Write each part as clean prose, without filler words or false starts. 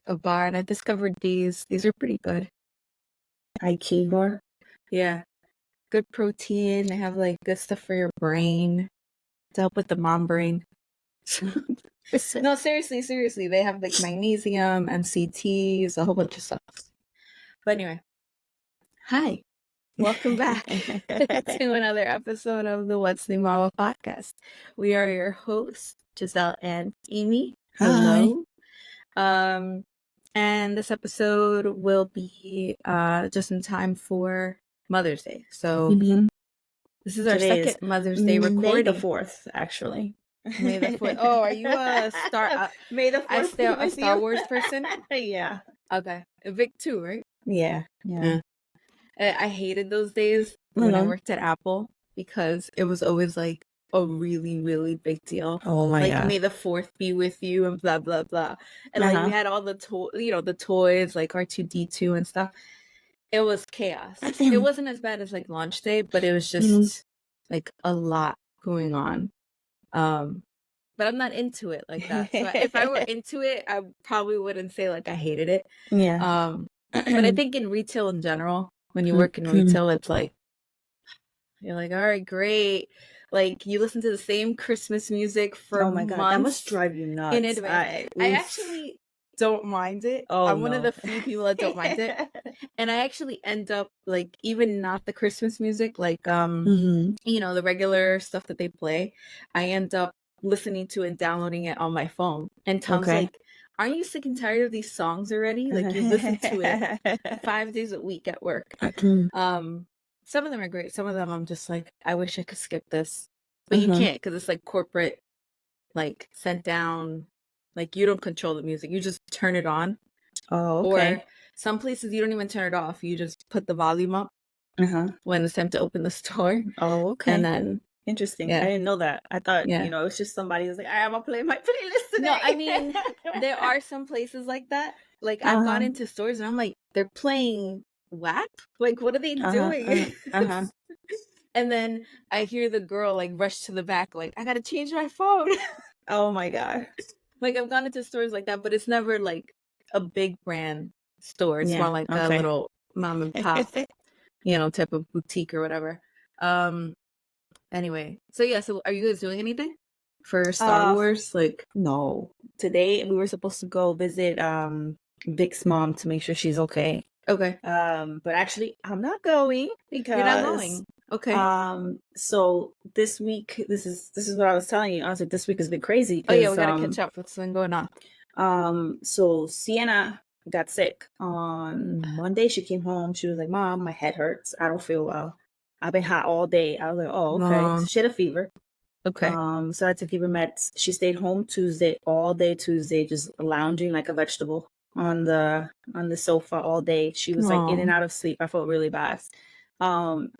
a bar, and I discovered these. These are pretty good. IQ bar. Yeah, good protein. They have like good stuff for your brain to help with the mom brain. No, seriously, they have like magnesium, MCTs, a whole bunch of stuff. But anyway, hi, welcome back to another episode of the What's the Mama podcast. We are your hosts, Giselle and Amy. Hello. And this episode will be just in time for Mother's Day. So this is our Today second is Mother's Day recording. May the 4th, actually. May the 4th. Oh, are you a Star? May the 4th be a with Star you. Wars person? Yeah. Okay. Vic too, right? Yeah. I hated those days when I worked at Apple because it was always like a really, really big deal. Oh my like, God. May the 4th be with you and blah, blah, blah. And like we had all the the toys like R2D2 and stuff. It was chaos. It wasn't as bad as like launch day, but it was just like a lot going on. But I'm not into it like that. So if I were into it, I probably wouldn't say like I hated it. Yeah. But I think in retail in general, when you work in retail, it's like you're like, all right, great. Like you listen to the same Christmas music for oh my God, months that must drive you nuts. in advance. I actually don't mind it. Oh, I'm one of the few people that don't mind it. And I actually end up like even not the Christmas music, like the regular stuff that they play. I end up listening to and downloading it on my phone. And Tom's like, aren't you sick and tired of these songs already? Like you listen to it 5 days a week at work. Some of them are great. Some of them I'm just like, I wish I could skip this. But you can't because it's like corporate, like sent down. Like you don't control the music. You just turn it on. Oh, okay. Or some places you don't even turn it off. You just put the volume up when it's time to open the store. Oh, okay. And then interesting. I didn't know that. I thought, it's just somebody who's like, I'm gonna play my playlist today. No, I mean, there are some places like that. Like I've gone into stores and I'm like, they're playing WAP? Like what are they doing? And then I hear the girl like rush to the back, like, I gotta change my phone. Oh my God. Like I've gone into stores like that, but it's never like a big brand store. It's more like a little mom and pop, type of boutique or whatever. Anyway, so are you guys doing anything for Star Wars? Like, no. Today we were supposed to go visit Vic's mom to make sure she's okay. Okay. But actually I'm not going because you're not going. Okay. So this week, this is what I was telling you. I was like, this week has been crazy. Oh yeah, we gotta catch up with what's going on. So Sienna got sick on Monday. She came home. She was like, Mom, my head hurts. I don't feel well. I've been hot all day. I was like, oh, okay. So she had a fever. Okay. So I took fever meds. She stayed home Tuesday, all day Tuesday, just lounging like a vegetable on the sofa all day. She was like in and out of sleep. I felt really bad.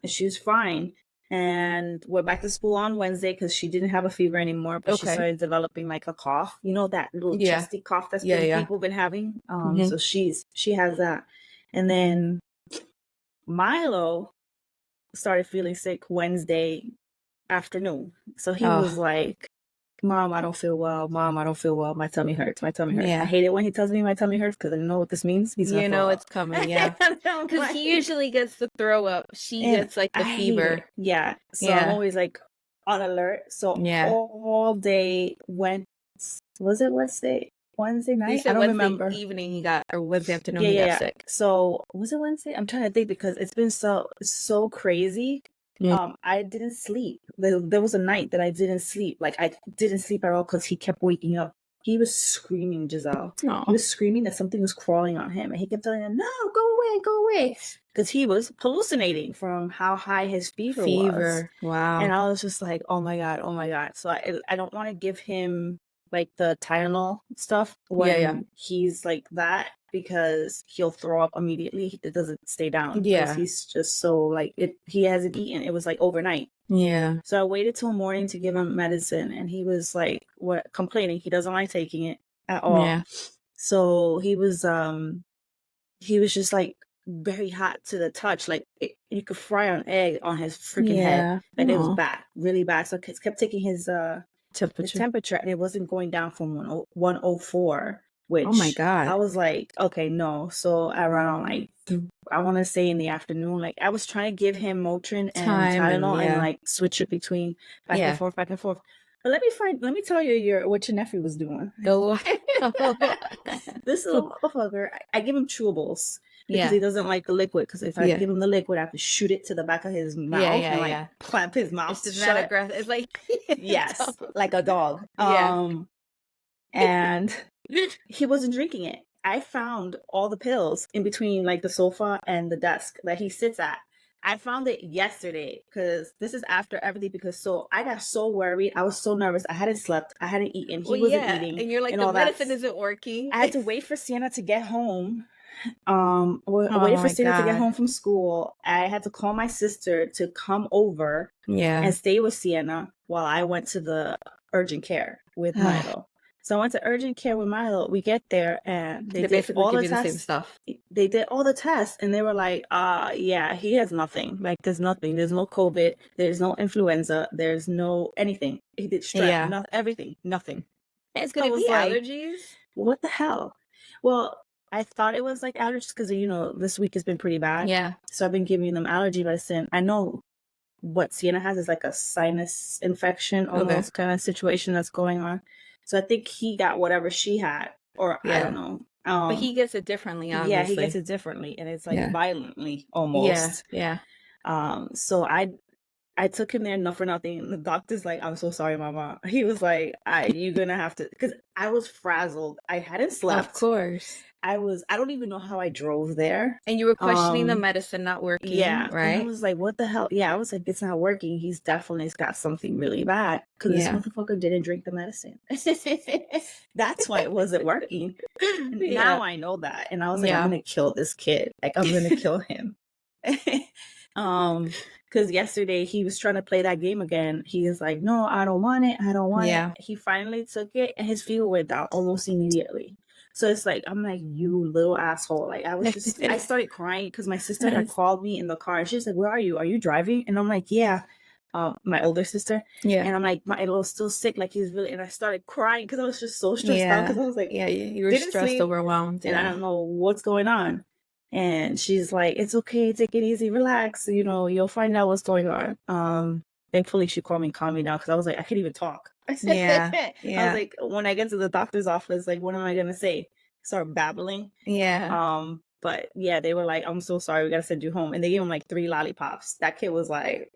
She was fine. And we're back to school on Wednesday because she didn't have a fever anymore, but she started developing like a cough. You know, that little chesty cough that's people been having. So she has that. And then Milo started feeling sick Wednesday afternoon. So he was like, Mom, I don't feel well. Mom, I don't feel well. My tummy hurts. My tummy hurts. I hate it when he tells me my tummy hurts because I know what this means. He's you know it's coming, yeah. Because he usually gets the throw up. She gets like the fever. Yeah. So I'm always like on alert. So all day was it Wednesday? Wednesday night? I don't remember. Evening he got, or Wednesday afternoon he got sick. So was it Wednesday? I'm trying to think because it's been so crazy. I didn't sleep. There was a night that I didn't sleep. Like I didn't sleep at all because he kept waking up. He was screaming, Giselle. He was screaming that something was crawling on him, and he kept telling him, "No, go away," because he was hallucinating from how high his fever was. Wow. And I was just like, "Oh my god!" So I don't want to give him like the Tylenol stuff when he's like that because he'll throw up immediately. It doesn't stay down. Yeah. He's just so like he hasn't eaten. It was like overnight. Yeah. So I waited till morning to give him medicine and he was like complaining. He doesn't like taking it at all. Yeah. So he was just like very hot to the touch. Like you could fry an egg on his freaking head. And it was bad, really bad. So I kept taking his temperature and it wasn't going down from 104. Oh my which God. I was like, okay, no. So around like, I want to say in the afternoon, like I was trying to give him Motrin and Time and Tylenol and yeah. like switch it between back and Yeah. forth, back and forth. But let me tell you what your nephew was doing. Go. This little motherfucker, I give him chewables because Yeah. he doesn't like the liquid. Because if I Yeah. give him the liquid, I have to shoot it to the back of his Yeah. mouth Yeah. and like Yeah. clamp his mouth It's just not shut. aggressive. It's like Yes, like a dog. yeah. And he wasn't drinking it. I found all the pills in between like the sofa and the desk that he sits at. I found it yesterday because this is after everything because so I got so worried. I was so nervous. I hadn't slept. I hadn't eaten. He Well, wasn't yeah. eating And you're like, and the all that. medicine isn't working. I had to wait for Sienna to get home. Oh Waited for my Sienna to get God. home from school. I had to call my sister to come over Yeah. and stay with Sienna while I went to the urgent care with Milo. So I went to urgent care with Milo. We get there and they did basically all give the you the same tests. stuff. They did all the tests and they were like, yeah, he has nothing. Like there's nothing. There's no COVID. There's no influenza. There's no anything. He did strep, Yeah. everything, nothing. Could I it was be like, allergies? what the hell? Well, I thought it was like allergies because, this week has been pretty bad. Yeah. So I've been giving them allergy medicine. I know what Sienna has is like a sinus infection almost kind of situation that's going on. So I think he got whatever she had, or I don't know. But he gets it differently, obviously. Yeah, he gets it differently, and it's like violently almost. Yeah. So I took him there, enough for nothing. And the doctor's like, I'm so sorry, Mama. He was like, you're going to have to, because I was frazzled. I hadn't slept. Of course. I don't even know how I drove there. And you were questioning the medicine not working, yeah, right? I was like, what the hell? Yeah, I was like, it's not working. He's definitely got something really bad because this motherfucker didn't drink the medicine. That's why it wasn't working. Now I know that. And I was like, I'm going to kill this kid. Like, I'm going to kill him. Because yesterday he was trying to play that game again. He was like, no, I don't want it. I don't want it. He finally took it and his fever went down almost immediately. So it's like, I'm like, you little asshole. Like, I started crying because my sister had called me in the car and she's like, where are you? Are you driving? And I'm like, yeah. My older sister. Yeah. And I'm like, Milo's still sick. Like, he's really, and I started crying because I was just so stressed out because I was like, you were stressed, overwhelmed. And I don't know what's going on. And she's like, it's okay, take it easy, relax, you'll find out what's going on. Thankfully she called me and calmed me down because I was like, I can't even talk. I was like, when I get to the doctor's office, like, what am I gonna say? Start babbling. But yeah, they were like, I'm so sorry, we gotta send you home. And they gave him like 3 lollipops. That kid was like,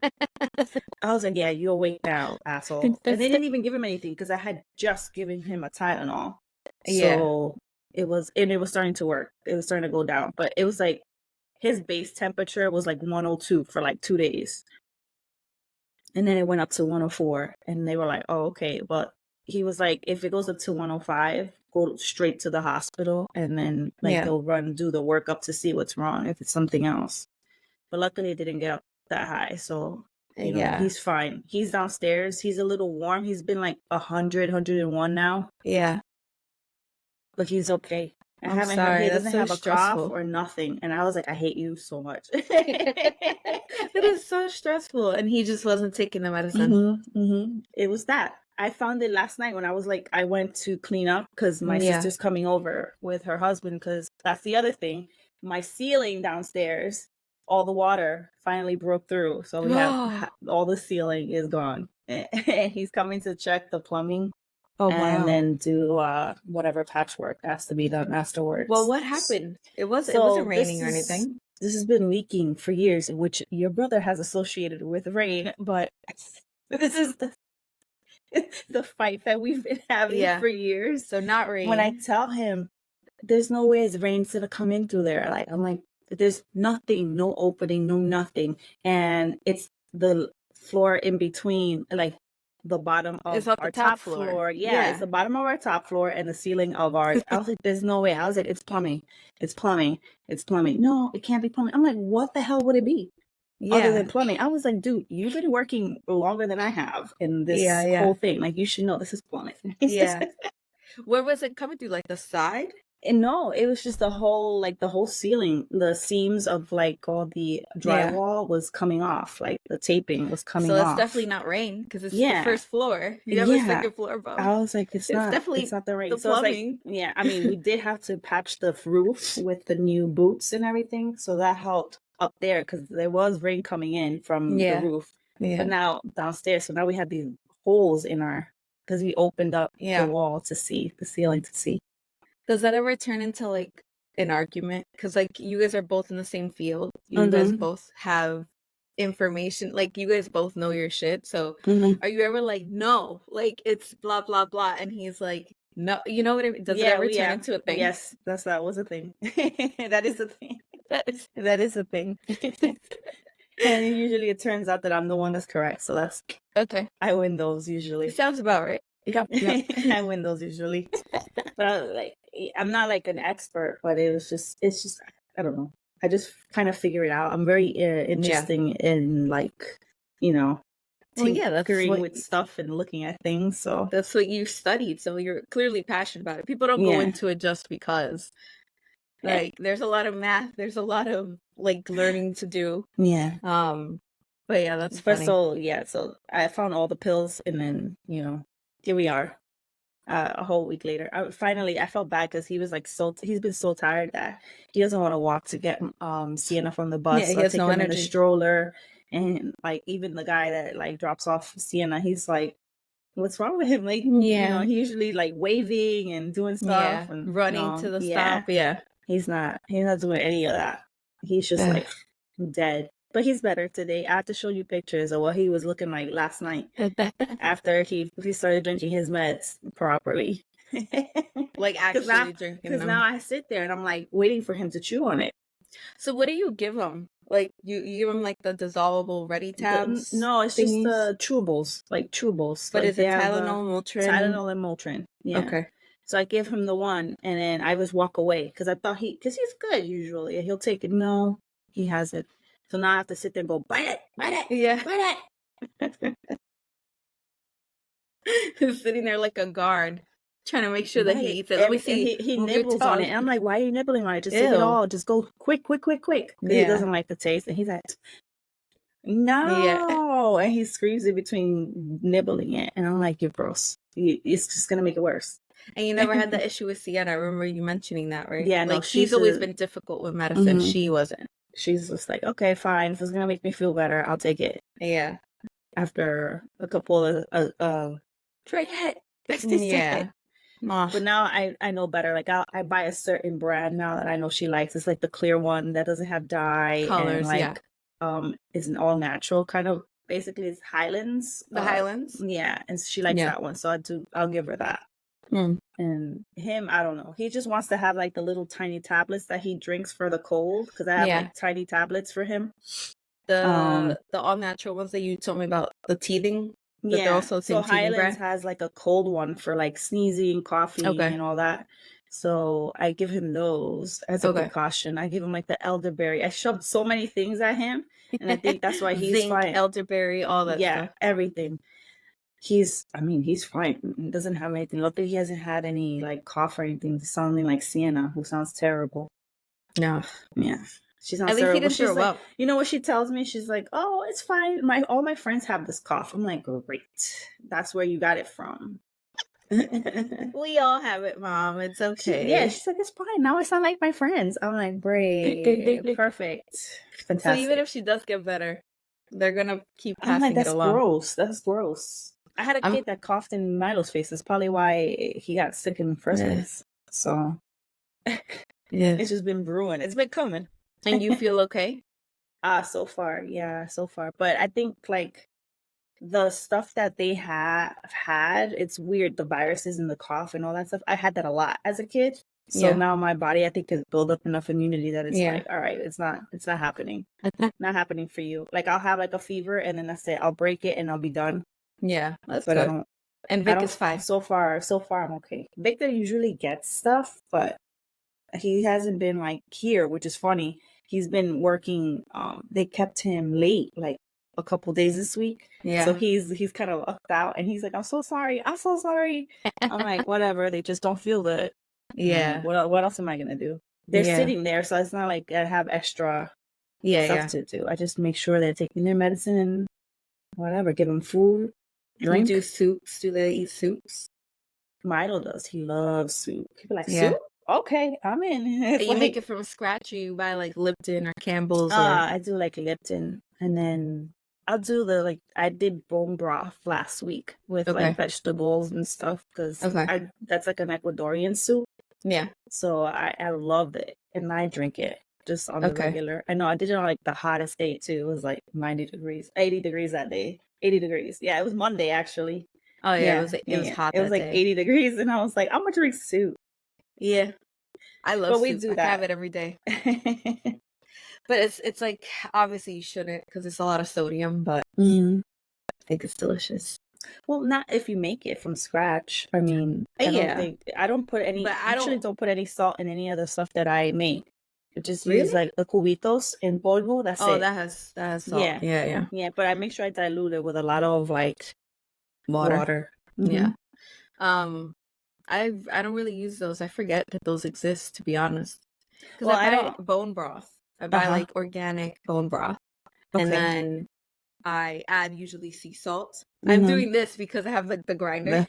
I was like, yeah, you're awake now, asshole. And they didn't even give him anything because I had just given him a Tylenol. So it was starting to work. It was starting to go down. But it was like his base temperature was like 102 for like 2 days. And then it went up to 104. And they were like, oh, okay. But he was like, if it goes up to 105, go straight to the hospital. And then they'll do the workup to see what's wrong, if it's something else. But luckily it didn't get up that high. So, he's fine. He's downstairs. He's a little warm. He's been like 100, 101 now. Yeah. But he's okay. He doesn't have a cough or nothing. And I was like, I hate you so much. It is so stressful. And he just wasn't taking the medicine. It was that. I found it last night when I was like, I went to clean up because my sister's coming over with her husband because that's the other thing. My ceiling downstairs, all the water finally broke through. So we have all the ceiling is gone. And he's coming to check the plumbing. And then do whatever patchwork has to be done afterwards. Well, what happened? It wasn't raining or anything. This has been leaking for years, which your brother has associated with rain, but this is the fight that we've been having for years. So not rain. When I tell him there's no way it's rain's gonna come in through there, like I'm like, there's nothing, no opening, no nothing. And it's the floor in between, like the bottom of our top floor. Yeah, it's the bottom of our top floor and the ceiling of our. I was like, there's no way. I was like, it's plumbing. It's plumbing. It's plumbing. No, it can't be plumbing. I'm like, what the hell would it be? Other than plumbing. I was like, dude, you've been working longer than I have in this whole thing. Like, you should know this is plumbing. Where was it coming through? Like the side? And no, it was just the whole ceiling, the seams of like all the Yeah. drywall was coming off, like the taping was So coming that's off. definitely not rain because it's the Yeah, first floor. You have a yeah. second floor above. I was like, It's it's definitely not the rain. the So it's like, plumbing. yeah. I mean, we did have to patch the roof with the new boots and everything, so that helped up there because there was rain coming in from the Yeah. roof. But Yeah. now downstairs, so now we had these holes in our because we opened up the Yeah. wall to see the ceiling to see. Does that ever turn into like an argument? Because like you guys are both in the same field. You guys both have information. Like you guys both know your shit. So are you ever like, no, like it's blah blah blah, and he's like, no, you know what I mean? Does it ever turn into a thing? Yes, that was a thing. That is a thing. That is That is a thing. And usually it turns out that I'm the one that's correct. So that's okay. I win those usually. It sounds about right. Yep. I win those usually. But I'm not like an expert, but it's just I don't know. I just kind of figure it out. I'm very interesting in like, you know, Well, yeah, that's tinkering what with stuff and looking at things. So that's what you studied. So you're clearly passionate about it. People don't go into it just because. Like there's a lot of math, there's a lot of like learning to do. Yeah. But yeah, that's But funny. so I found all the pills and then, here we are. A whole week later. I felt bad because he was like he's been so tired that he doesn't want to walk to get Sienna from the bus. Yeah, he So I has take no him in the energy. stroller, and like even the guy that like drops off Sienna, he's like, what's wrong with him? Like, he usually like waving and doing stuff and running to the stop. Yeah. He's not doing any of that. He's just like dead. But he's better today. I have to show you pictures of what he was looking like last night after he started drinking his meds properly. Like actually drinking them. Because now I sit there and I'm like waiting for him to chew on it. So what do you give him? Like you give him like the dissolvable ready tabs? No, it's just the chewables, like chewables. But like is it Tylenol, Motrin? Tylenol and Motrin. Yeah. Okay. So I give him the one, and then I just walk away because I thought because he's good usually. He'll take it. No, he hasn't. So now I have to sit there and go, bite it. Yeah. Bite it. He's sitting there like a guard, trying to make sure that he eats it. Let me see. He nibbles on it. And I'm like, why are you nibbling on it? Just take it all. Just go quick. Because he doesn't like the taste. And he's like, no. Yeah. And he screams in between nibbling it. And I'm like, you're gross. It's just going to make it worse. And you never had that issue with Sienna. I remember you mentioning that, right? Yeah, like she's always been difficult with medicine. She wasn't. She's just like, okay, fine. If it's gonna make me feel better, I'll take it. Yeah. After a couple of try it. Yeah. But now I know better. Like I buy a certain brand now that I know she likes. It's like the clear one that doesn't have dye colors. And like it's an all natural kind of. Basically, it's Highlands. The Highlands. Yeah, and she likes that one, so I'll give her that. And him, I don't know. He just wants to have like the little tiny tablets that he drinks for the cold because I have like tiny tablets for him. The all natural ones that you told me about, the teething. Yeah. Also so Highlands has like a cold one for like sneezing, coughing, and all that. So I give him those as a precaution. I give him like the elderberry. I shoved so many things at him, and I think that's why he's fine. Elderberry, all that stuff. Everything. He's fine. He doesn't have anything. Luckily, he hasn't had any like cough or anything. Sounding like Sienna, who sounds terrible. No. Yeah. She sounds terrible. At least he didn't throw up. You know what she tells me? She's like, oh, it's fine. All my friends have this cough. I'm like, great. That's where you got it from. We all have it, Mom. It's okay. She's like, it's fine. Now I sound like my friends. I'm like, great. Perfect. Fantastic. So even if she does get better, they're gonna keep passing it along. That's gross. I had a kid that coughed in Milo's face. That's probably why he got sick in the first place. So it's just been brewing. It's been coming. And you feel okay? So far. But I think like the stuff that they have had, it's weird. The viruses and the cough and all that stuff. I had that a lot as a kid. So now my body, I think, has built up enough immunity that it's like, all right, it's not happening. Not happening for you. Like I'll have like a fever and then that's it. I'll break it and I'll be done. Yeah, that's good. I don't. And Vic is fine. So far, I'm okay. Victor usually gets stuff, but he hasn't been like here, which is funny. He's been working. They kept him late, like a couple days this week. Yeah. So he's kind of lucked out, and he's like, "I'm so sorry. I'm like, whatever. They just don't feel good." Yeah. What else am I gonna do? They're Yeah. sitting there, so it's not like I have extra Yeah. stuff Yeah. to do. I just make sure they're taking their medicine and whatever. Give them food, You do drink. soups? Do they eat soups? Milo does. He loves soup. People like Yeah. soup. Okay, I'm in. And It's you make like it from scratch, or you buy like Lipton or Campbell's or I do like Lipton, and then I'll do I did bone broth last week with like okay. vegetables and stuff because Okay. I that's like an Ecuadorian soup. Yeah. So I love it, and I drink it just on the Okay. regular. I know I did it on like the hottest day too. It was like 90 degrees, 80 degrees that day. 80 degrees. Yeah, it was Monday actually. Oh yeah, Yeah, it was hot It was that like day. 80 degrees, and I was like, I'm gonna drink soup. Yeah. I love But we soup. do I can have that. it every day. But it's like obviously you shouldn't because it's a lot of sodium, but Mhm. I think it's delicious. Well, not if you make it from scratch. I mean, I don't Yeah. think I don't put any. But I Actually, don't don't put any salt in any other stuff that I make. I just use really. like the cubitos in polvo. That's Oh, it. that has salt. Yeah, Yeah, yeah. yeah. But I make sure I dilute it with a lot of like Water. water. Yeah. Mhm. I don't really use those. I forget that those exist, to be honest. Because Well, I I buy don't. bone broth. I buy Uh-huh. like organic bone broth. And Okay. then I add usually sea salt. I'm Mhm. doing this because I have like the grinder.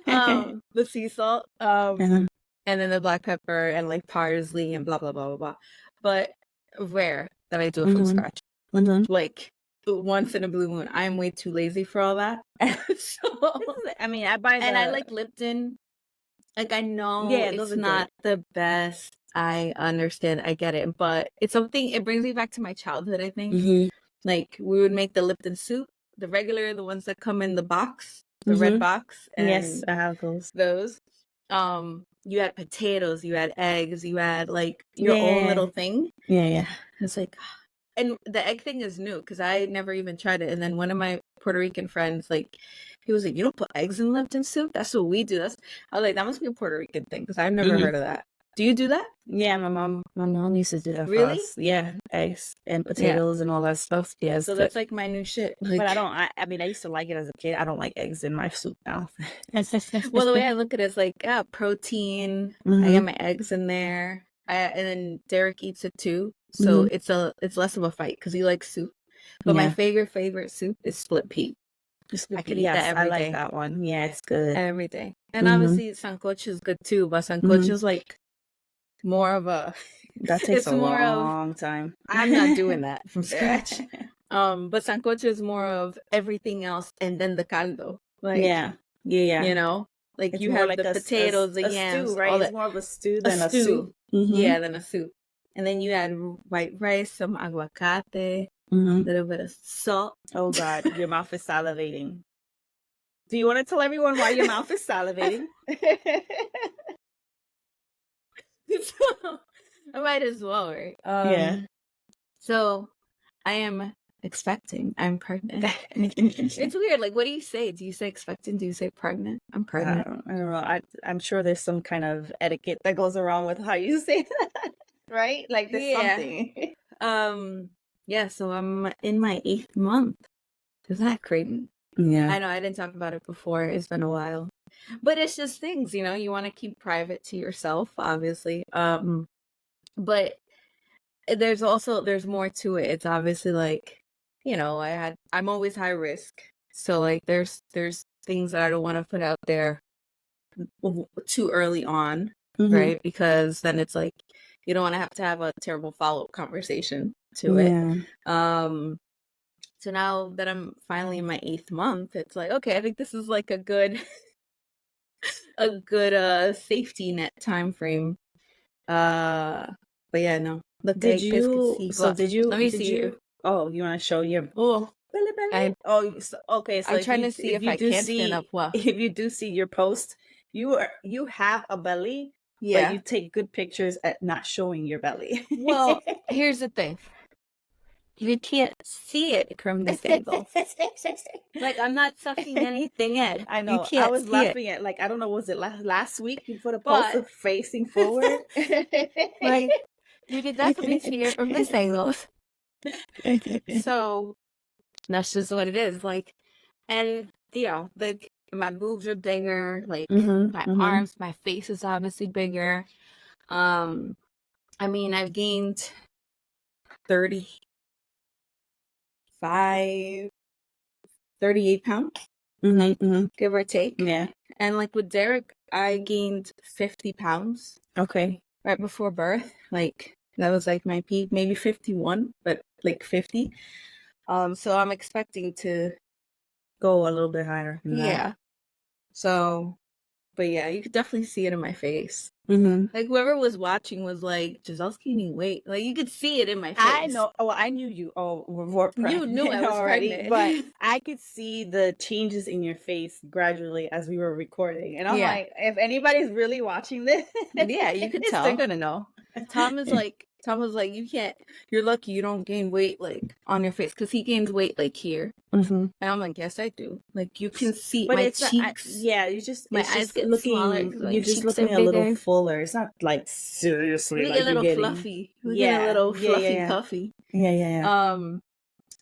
The sea salt, Uh-huh. and then the black pepper and like parsley and blah blah blah blah blah. But rare that I do it from Mhm. scratch. Mhm. Like once in a blue moon. I'm way too lazy for all that. So, I mean, I buy and I the. like Lipton. Like I know Yeah, those it's are good. not the best. I understand. I get it, but it's something. It brings me back to my childhood. I think. Mhm. Like we would make the Lipton soup, the regular, the ones that come in the box, the red Mhm. box, Yes, and I have those. those. You had potatoes, you had eggs, you had like your own Yeah. little thing. Yeah. Yeah. It's like, and the egg thing is new because I never even tried it. And then one of my Puerto Rican friends, like, he was like, "You don't put eggs in Lipton soup? That's what we do." I was like, "That must be a Puerto Rican thing because I've never Mhm. heard of that." Do you do that? Yeah, my mom used to do that for Really? us. Yeah, eggs and Yeah. potatoes and all that stuff. Yes, So that's like my new shit. but Like, I don't. I mean, I used to like it as a kid. I don't like eggs in my soup now. well, the way I look at it is like, protein. I get my eggs in there. And then Derek eats it too. So Mhm. it's less of a fight because he likes soup. But my Yeah, favorite soup is split pea. I could eat that yes, I every like day. that one. Yeah, it's good. Every day. And Mhm. obviously sancocho is good too, but sancocho Mhm. is like more of a That takes it's a more of long time. I'm not doing that from scratch. But sancocho is more of everything else and then the caldo. Like, Yeah, yeah. you know, like It's you more have like the potatoes, the a stew, yams, right? all It's that. more of a stew A than a soup. stew. Mhm. Yeah, than a soup. And then you add white rice, some aguacate, a Mhm. little bit of salt. Oh God, your mouth is salivating. Do you want to tell everyone why your mouth is salivating? So, I might as well, right? Yeah. So I am expecting. I'm pregnant. It's weird. Like, what do you say? Do you say expecting? Do you say pregnant? I'm pregnant. I don't know. I'm sure there's some kind of etiquette that goes around with how you say that, right? Like there's Yeah. something. Yeah, so I'm in my 8th month. Isn't that crazy? Yeah. I know I didn't talk about it before. It's been a while. But it's just things, you want to keep private to yourself, obviously. But there's more to it. It's obviously like, I'm always high risk. So like there's things that I don't want to put out there too early on, Mhm. right? Because then it's like you don't want to have a terrible follow-up conversation to it. Yeah. So now that I'm finally in my 8th month, it's like, okay, I think this is like a good safety net time frame. But yeah, no. Look, Did you guys could you? see. So But did you? let me Did see you. you? Oh, you want to show your Oh, belly belly? I Oh, okay. So I'm trying to see if if you I do can stand up see well. if you do see your post, you have a belly, but Yeah. you take good pictures at not showing your belly. Well, here's the thing. You can't see it from this angle. Like I'm not sucking anything in. I You know. I can't was see it. laughing at I don't know, was it last week you put a post But of facing forward? like you can definitely see it from this angle. So that's just what it is. Like, and the my boobs are bigger, like my Mm-hmm. arms, my face is obviously bigger. Um, I mean, I've gained 35, 38 pounds, Mm-hmm. Mm-hmm. give or take. Yeah. And like with Derek, I gained 50 pounds Okay. right before birth. Like that was like my peak, maybe 51, but like 50. So I'm expecting to, Go a little bit higher than that. yeah. So, but yeah, you could definitely see it in my face. Mm-hmm. Like whoever was watching was like, Giselle's gaining weight. Like you could see it in my I face. know. Oh, I knew you. Oh, were You knew I pregnant was already, but pregnant. I could see the changes in your face gradually as we were recording, and I'm Yeah. like, if anybody's really watching this, Yeah, you could they're tell. gonna know. Tom was like, you can't, you're lucky you don't gain weight like on your face because he gains weight like here. Mm-hmm. And I'm like, yes, I do. Like you can see But my it's cheeks, yeah, my it's eyes just get smaller looking, because my you're just cheeks are looking a little bigger. fuller. It's not like seriously We get a like you're little getting, fluffy. We get a yeah, little yeah, yeah, fluffy yeah, puffy. yeah, yeah, yeah.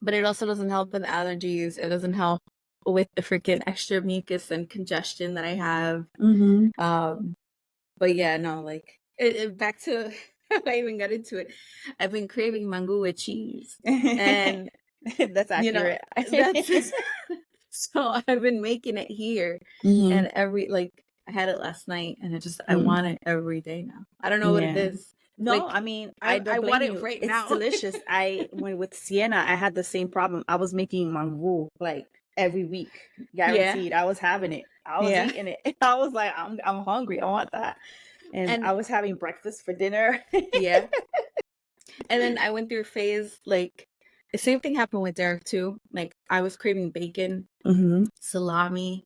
But it also doesn't help with allergies. It doesn't help with the freaking extra mucus and congestion that I have. Mm-hmm. But yeah, no, like back to I even got into it. I've been craving mango with cheese, and That's you know accurate. that's so I've been making it here, Mm-hmm. and like I had it last night, and I Mm-hmm. want it every day now. I don't know what it Yeah. is. No, Like I mean, I I don't want blame it you. right It's now. delicious. I when with Sienna, I had the same problem. I was making mango like every week, Yeah, guaranteed. I was having it. I was yeah, eating it. I was like, I'm hungry. I want that. And and I was having breakfast for dinner. yeah. And then I went through a phase like the same thing happened with Derek too. Like I was craving bacon, Mm-hmm. salami,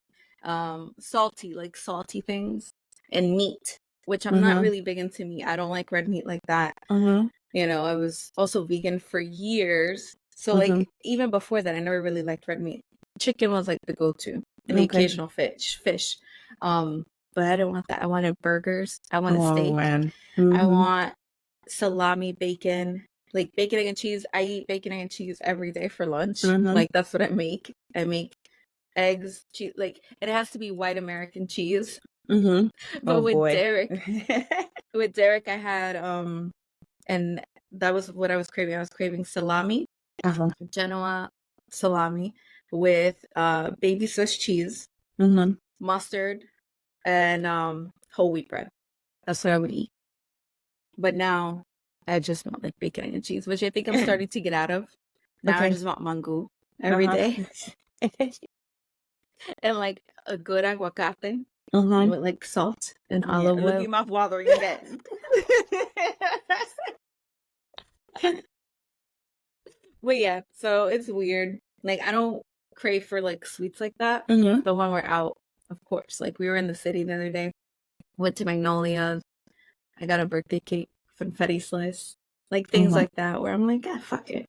salty things, and meat, which I'm not Mm-hmm. really big into meat. I don't like red meat like that. Mm-hmm. You know, I was also vegan for years. So Mm-hmm. like even before that I never really liked red meat. Chicken was like the go-to and the Okay. occasional fish. But I didn't want that. I wanted burgers. I wanted Oh steak. man. I Mm-hmm. want salami, bacon, like bacon, egg, and cheese. I eat bacon, egg, and cheese every day for lunch. Mm-hmm. Like that's what I make. I make eggs, cheese, like it has to be white American cheese. Mm-hmm. But Oh boy. with Derek, I had and that was what I was craving. I was craving salami, Uh-huh. Genoa salami with baby Swiss cheese, Mm-hmm. mustard, and whole wheat bread. That's what I would eat. But now I just want like bacon and cheese, which I think I'm starting to get out of. Now I Okay. just want mango every day and like a good aguacate Uh-huh. with like salt and Yeah. olive Look at oil. your mouth watering again. But yeah, so it's weird. Like I don't crave for like sweets like that. Mm-hmm. But when we're out, of course, like we were in the city the other day, went to Magnolia's. I got a birthday cake, confetti slice, like things Mm-hmm. like that. Where I'm like, ah, fuck it.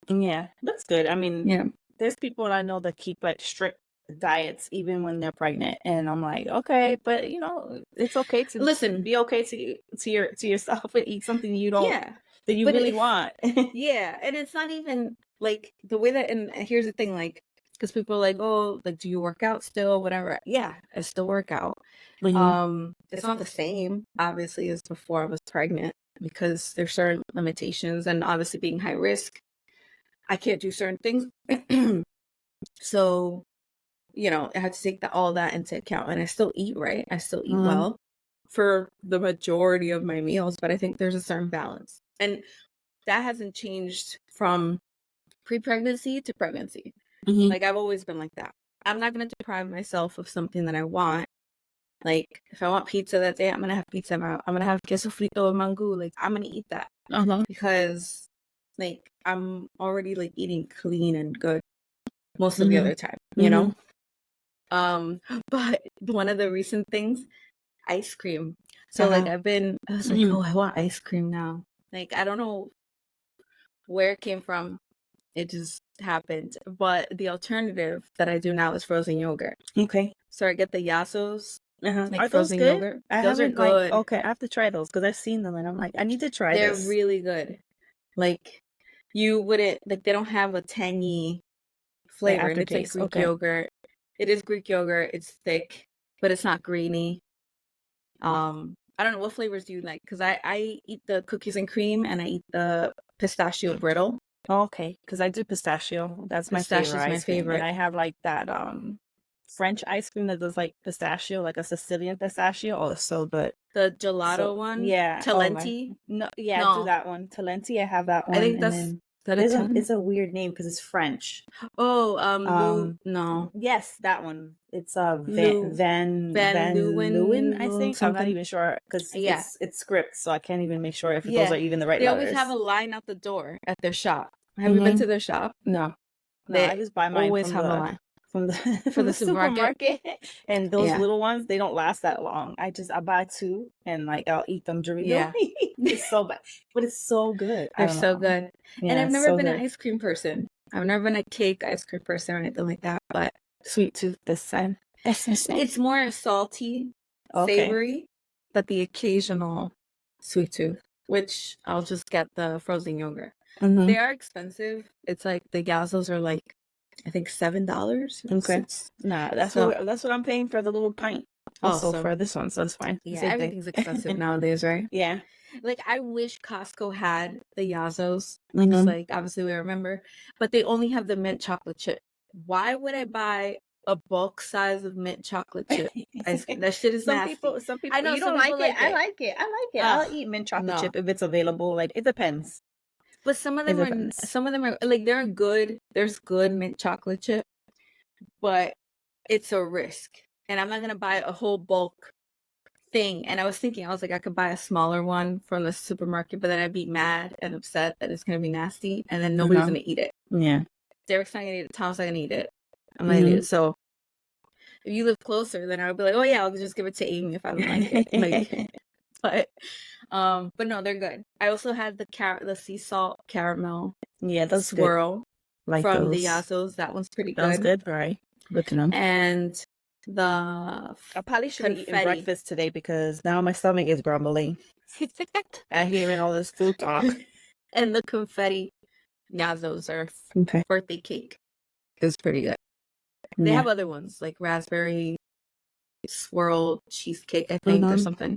Yeah, that's good. I mean, Yeah. there's people I know that keep like strict diets even when they're pregnant, and I'm like, okay, but you know, it's okay to Listen, be okay to yourself and eat something you don't yeah. that you But really want. yeah, and it's not even like the way that. And here's the thing, like, because people are like, oh, like, do you work out still? Whatever. Yeah, I still work out. Mm-hmm. It's not the same, obviously, as before I was pregnant because there's certain limitations, and obviously being high risk, I can't do certain things. So, you know, I had to take all that into account, and I still eat right. I still eat Mm-hmm. well for the majority of my meals, but I think there's a certain balance, and that hasn't changed from pre-pregnancy to pregnancy. Mm-hmm. Like I've always been like that. I'm not gonna deprive myself of something that I want. Like if I want pizza that day, I'm gonna have pizza. I'm gonna have queso frito with mango. Like I'm gonna eat that Uh-huh. because like I'm already like eating clean and good most of the Mm-hmm. other time, you know. Um, but one of the recent things, ice cream. So like Uh-huh. I was like, oh, I want ice cream now. Like I don't know where it came from. It just happened. But the alternative that I do now is frozen yogurt. Okay. So I get the Yasos, Uh-huh. like Are those frozen good? yogurt. I Those are haven't like good. okay, I have to try those because I've seen them and I'm like, I need to try They're this. really good. Like you wouldn't like they don't have a tangy Like flavor and it's like aftertaste. Greek Okay. yogurt. It is Greek yogurt. It's thick, but it's not grainy. I don't know what flavors do you like, because I eat the cookies and cream and I eat the pistachio brittle. Okay, because I do pistachio. That's my Pistachio favorite is my ice cream, and favorite. I have like that French ice cream that does like pistachio, like a Sicilian pistachio. Oh, it's so good. The gelato So one, yeah. Oh my. Talenti. No, yeah, I do No, that one. Talenti, I have that I one, think and that's then that a it's Talenti. a weird name because it's French. Oh, Lou. Um, No, yes, that one. It's Lou Van Van Leeuwen, I Leeuwen think. I'm not something. even sure because Yeah, it's script, so I can't even make sure if those are yeah. even the right They always have letters. a line out the door at their shop. Have you been Mm-hmm. to their shop? No, no, I They just buy mine always have a line from the for from the the supermarket. supermarket, and those Yeah, little ones they don't last that long. I buy two and like I'll eat them during the yeah. week. It's so bad, but it's so good. I They're don't so know. good. And Yeah, I've it's never so been an good. ice cream person. I've never been a cake ice cream person or anything like that. But Sweet tooth this time. it's more salty, Okay. savory, but the occasional sweet tooth, which I'll just get the frozen yogurt. Mm-hmm. They are expensive. It's like the Gazos are like, I think $7. Okay. Nah, So that's what I'm paying for the little pint. Also also, for this one, so it's fine. yeah, Same thing. everything's expensive nowadays, right? Yeah. Like, I wish Costco had the Yazos, just Mm-hmm. like obviously we remember, but they only have the mint chocolate chip. Why would I buy a bulk size of mint chocolate chip ice cream? That shit is nasty. Some I people, know you some don't people like it. like I it. like it. I like it. Ugh, I'll eat mint chocolate no. chip if it's available. Like it depends. But It depends. some of them are like they're good. There's good mint chocolate chip, but it's a risk. And I'm not gonna buy a whole bulk thing. And I was thinking, I was like, I could buy a smaller one from the supermarket, but then I'd be mad and upset that it's gonna be nasty, and then nobody's gonna eat it. Yeah. Derek's not gonna eat it. Tom's not gonna eat it. I'm not gonna eat Mm-hmm. it. So if you live closer, then I would be like, oh yeah, I'll just give it to Amy if I don't like it. Like, but no, they're good. I also had the sea salt caramel Yeah, that's good. swirl Like from the those. Yazos. That one's pretty Sounds good. good. Right. Good to know. And the I probably should have eaten confetti. breakfast today because now my stomach is grumbling. I hearing all this food talk. And the confetti Yazos are Okay. birthday cake. It's pretty good. They Yeah. have other ones like raspberry swirl cheesecake, I think, or something.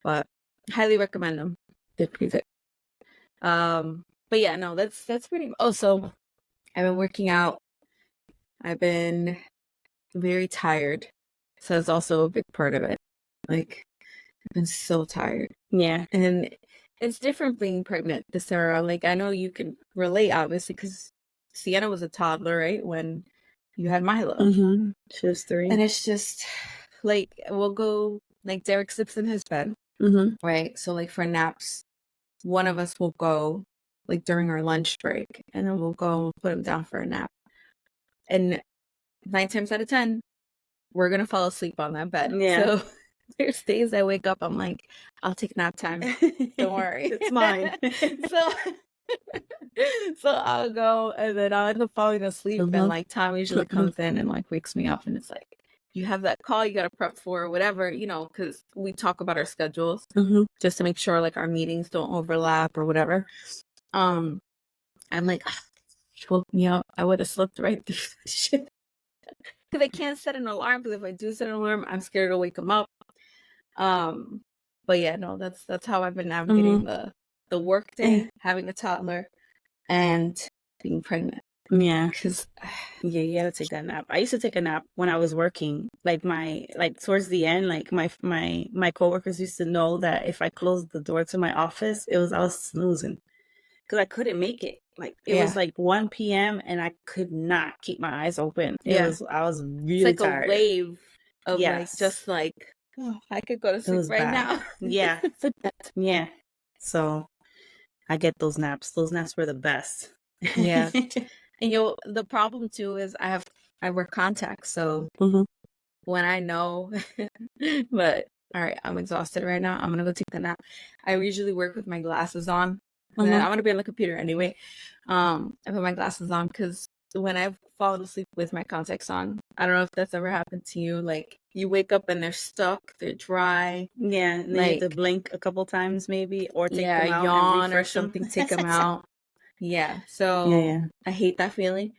But highly recommend them. They're pretty good. But yeah, no, that's pretty. Oh, so I've been working out. I've been very tired, so it's also a big part of it. Like, I've been so tired. Yeah. And it's different being pregnant this era. Like, I know you can relate, obviously, because Sienna was a toddler, right? When you had Milo. Mm-hmm. She was 3. And it's just, like, we'll go, like, Derek sleeps in his bed, right? So, like, for naps, one of us will go, like, during our lunch break, and then we'll go and we'll put him down for a nap. And 9 times out of 10, we're going to fall asleep on that bed. Yeah. So, there's days I wake up, I'm like, I'll take nap time. Don't worry. It's mine. So I'll go and then I'll end up falling asleep and like Tom usually comes in and like wakes me up and it's like, you have that call you got to prep for or whatever, you know, because we talk about our schedules just to make sure like our meetings don't overlap or whatever. I'm like, she woke me up. I would have slept right through this shit. Because I can't set an alarm, because if I do set an alarm, I'm scared to wake him up. But yeah, no, that's how I've been navigating the work day, having a toddler, and being pregnant. Yeah. Because yeah, you gotta take that nap. I used to take a nap when I was working. Like towards the end, like my coworkers used to know that if I closed the door to my office, I was snoozing. Because I couldn't make it. Like it was like 1 p.m. and I could not keep my eyes open. I was really it's like tired. A wave of like just like, oh, I could go to sleep right now. Yeah. Yeah. So I get those naps. Those naps were the best. Yeah. And the problem too is I wear contacts, so when I know but all right, I'm exhausted right now, I'm gonna go take the nap. I usually work with my glasses on. And then I'm gonna be on the computer anyway. I put my glasses on because when I've fallen asleep with my contacts on, I don't know if that's ever happened to you. Like you wake up and they're stuck, they're dry. Yeah, and then you have to blink a couple times maybe, or take them out yawn and or something, take them out. Yeah, so I hate that feeling.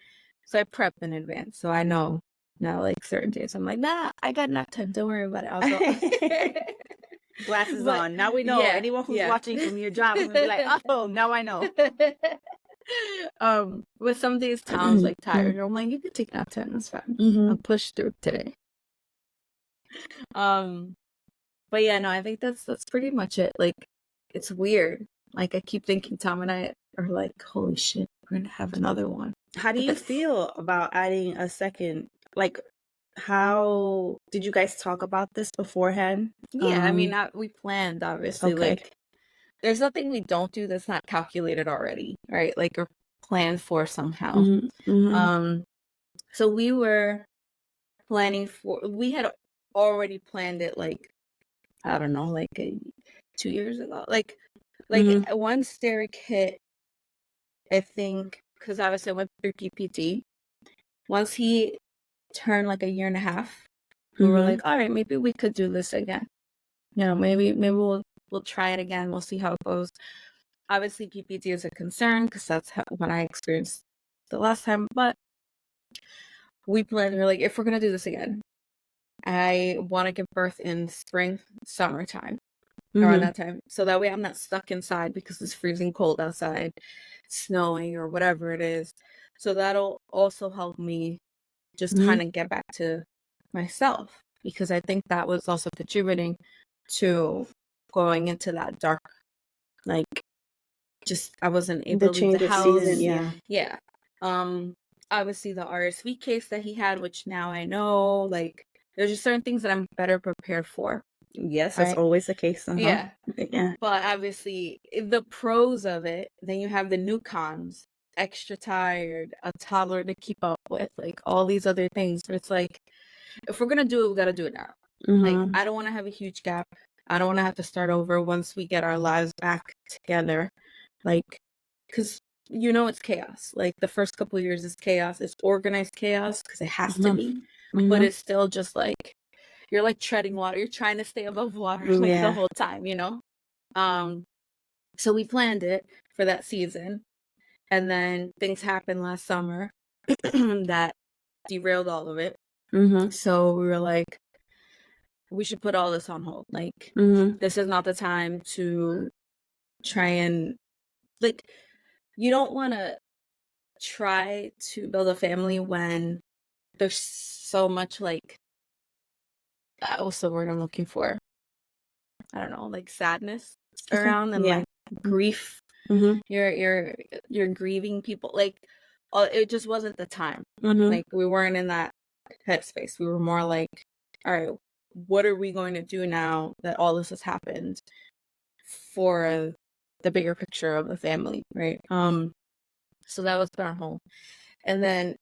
So I prep in advance, so I know Now, like certain days, I'm like, nah, I got enough time. Don't worry about it. I'll go. Glasses But on. Now we know. yeah, Anyone who's yeah. watching from your job is gonna be like, oh, now I know. With some days, Tom's like tired. I'm like, you can take nap time. That's fine. I'll push through today. But yeah, no, I think that's pretty much it. Like, it's weird. Like, I keep thinking Tom and I are like, holy shit, we're gonna have another one. How do you feel about adding a second? Like, how did you guys talk about this beforehand? Yeah, I mean, we planned, obviously. Okay. Like, there's nothing we don't do that's not calculated already, right? Like, or planned for somehow. So we were planning we had already planned it, like, I don't know, like 2 years ago. Like once Derek hit, I think, because obviously I went through PPT. Once he turned like a year and a half, we were like, all right, maybe we could do this again. You know, maybe we'll try it again. We'll see how it goes. Obviously, PPT is a concern because that's what I experienced the last time. But we planned. We're like, if we're gonna do this again, I want to give birth in spring, summertime, around that time, so that way I'm not stuck inside because it's freezing cold outside, snowing or whatever it is. So that'll also help me just kind of get back to myself, because I think that was also contributing to going into that dark, like, just I wasn't able to leave the house. Season, yeah. Obviously the RSV case that he had, which now I know, like, there's just certain things that I'm better prepared for. Yes, that's always the case. Yeah. Yeah. But obviously, the pros of it, then you have the new cons: extra tired, a toddler to keep up with, like all these other things. But it's like, if we're gonna do it, we gotta do it now. Like, I don't want to have a huge gap. I don't want to have to start over once we get our lives back together. Like, because it's chaos. Like, the first couple of years is chaos. It's organized chaos because it has to be. But it's still just like, you're like treading water. You're trying to stay above water like the whole time, So we planned it for that season, and then things happened last summer that derailed all of it. So we were like, we should put all this on hold. Like, this is not the time to try and, like, you don't want to try to build a family when there's so much, like, what's the word I'm looking for? I don't know, like sadness around, and like grief. You're grieving people. Like, it just wasn't the time. Like, we weren't in that headspace. We were more like, all right, what are we going to do now that all this has happened for the bigger picture of the family, right? So that was our home. And then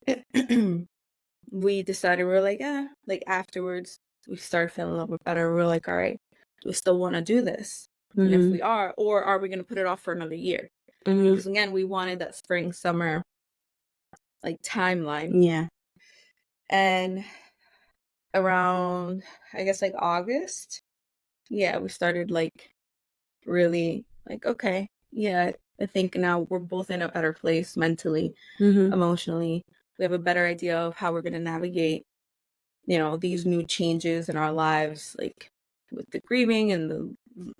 we decided, we were like, like, afterwards we started feeling a little bit better. We were like, all right, do we still want to do this? And if we are, or are we going to put it off for another year? Because again, we wanted that spring, summer, like, timeline. Yeah. And around, I guess, like August, we started, like, really, like, okay, I think now we're both in a better place mentally, emotionally. We have a better idea of how we're going to navigate, these new changes in our lives, like with the grieving and the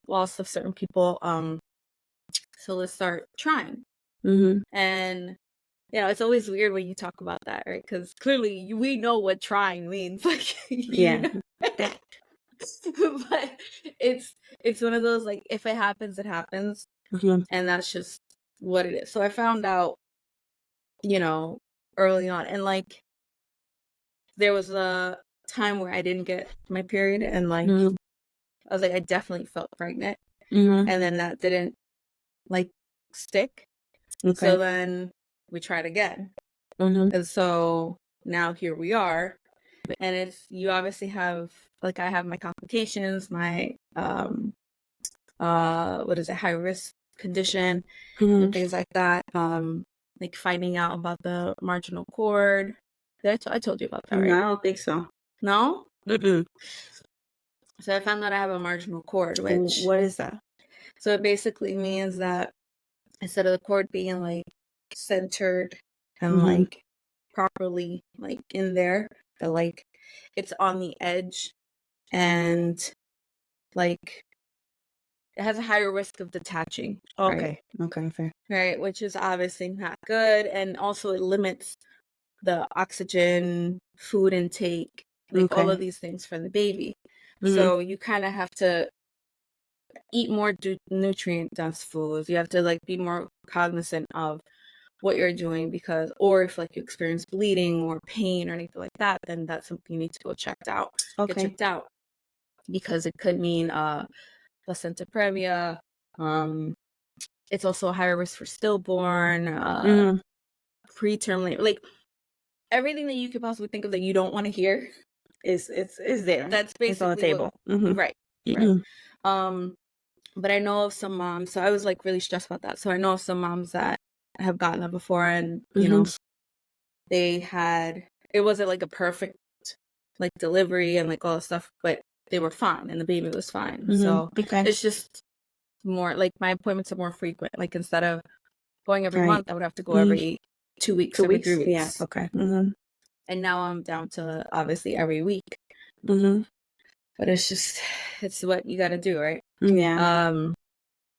loss of certain people. So let's start trying. And it's always weird when you talk about that, right? Because clearly we know what trying means. Like, but it's one of those, like, if it happens, it happens, and that's just what it is. So I found out, early on, and like, there was a time where I didn't get my period, and like, I was like, I definitely felt pregnant, and then that didn't, like, stick. So then we tried again, and so now here we are. And you obviously have, like, I have my complications, my what is it, high risk condition, and things like that. Like, finding out about the marginal cord. I told you about that, right? No, I don't think so. No? So I found that I have a marginal cord, which, what is that? So it basically means that instead of the cord being, like, centered and like properly, like, in there, that like it's on the edge and like it has a higher risk of detaching. Okay. Okay. Fair. Right, which is obviously not good, and also it limits the oxygen, food intake, like all Okay. of these things for the baby. Mm-hmm. So you kind of have to eat more nutrient dense foods. You have to like be more cognizant of what you're doing because, or if like you experience bleeding or pain or anything like that, then that's something you need to go checked out. Get Okay. checked out because it could mean placenta previa. It's also a higher risk for stillborn, Mm-hmm. preterm labor, like everything that you could possibly think of that you don't want to hear. Is there? That's It's on the basically what. table. Mm-hmm. Right, right. Mm-hmm. But I know of some moms, so I was like really stressed about that. So I know of some moms that have gotten that before, and you know, they had it wasn't like a perfect like delivery and like all the stuff, but they were fine and the baby was fine. Mm-hmm. So Okay. it's just more like my appointments are more frequent. Like instead of going every Right. month, I would have to go every 2 weeks, 2 every weeks. 3 Yeah. weeks. Okay. Mm-hmm. And now I'm down to obviously every week. Mm-hmm. But it's what you got to do, right? Yeah.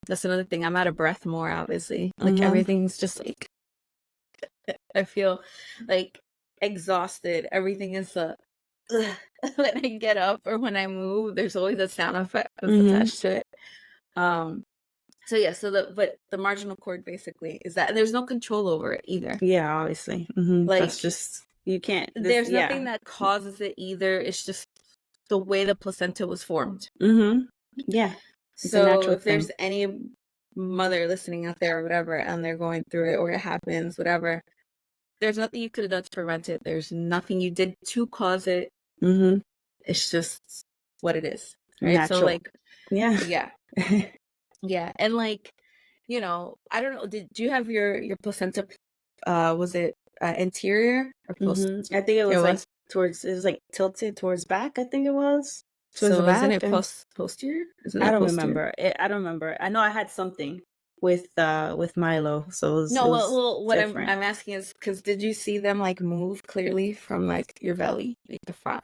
That's another thing. I'm out of breath more, obviously. Like Mm-hmm. everything's just like I feel like exhausted. Everything is when I get up or when I move, there's always a sound effect that's attached to it. So yeah, but the marginal cord basically is that, and there's no control over it either. Yeah, obviously. Mm-hmm. Like That's just you can't. there's Yeah. nothing that causes it either. It's just the way the placenta was formed. Mm-hmm. Yeah. It's a So natural if thing. there's any mother listening out there or whatever, and they're going through it or it happens, whatever, there's nothing you could have done to prevent it. There's nothing you did to cause it. Mm-hmm. It's just what it is, right? Natural. So like, Yeah. yeah, yeah, and like, you know, I don't know. Did you have your placenta? Was it anterior or post? Mm-hmm. I think it was like it was like tilted towards back. I think it was towards the So isn't back. it And posterior? Isn't I that don't posterior? remember. I don't remember. I know I had something with Milo, so No, it was well, what I'm different. asking is because did you see them like move clearly from like your belly, like the front,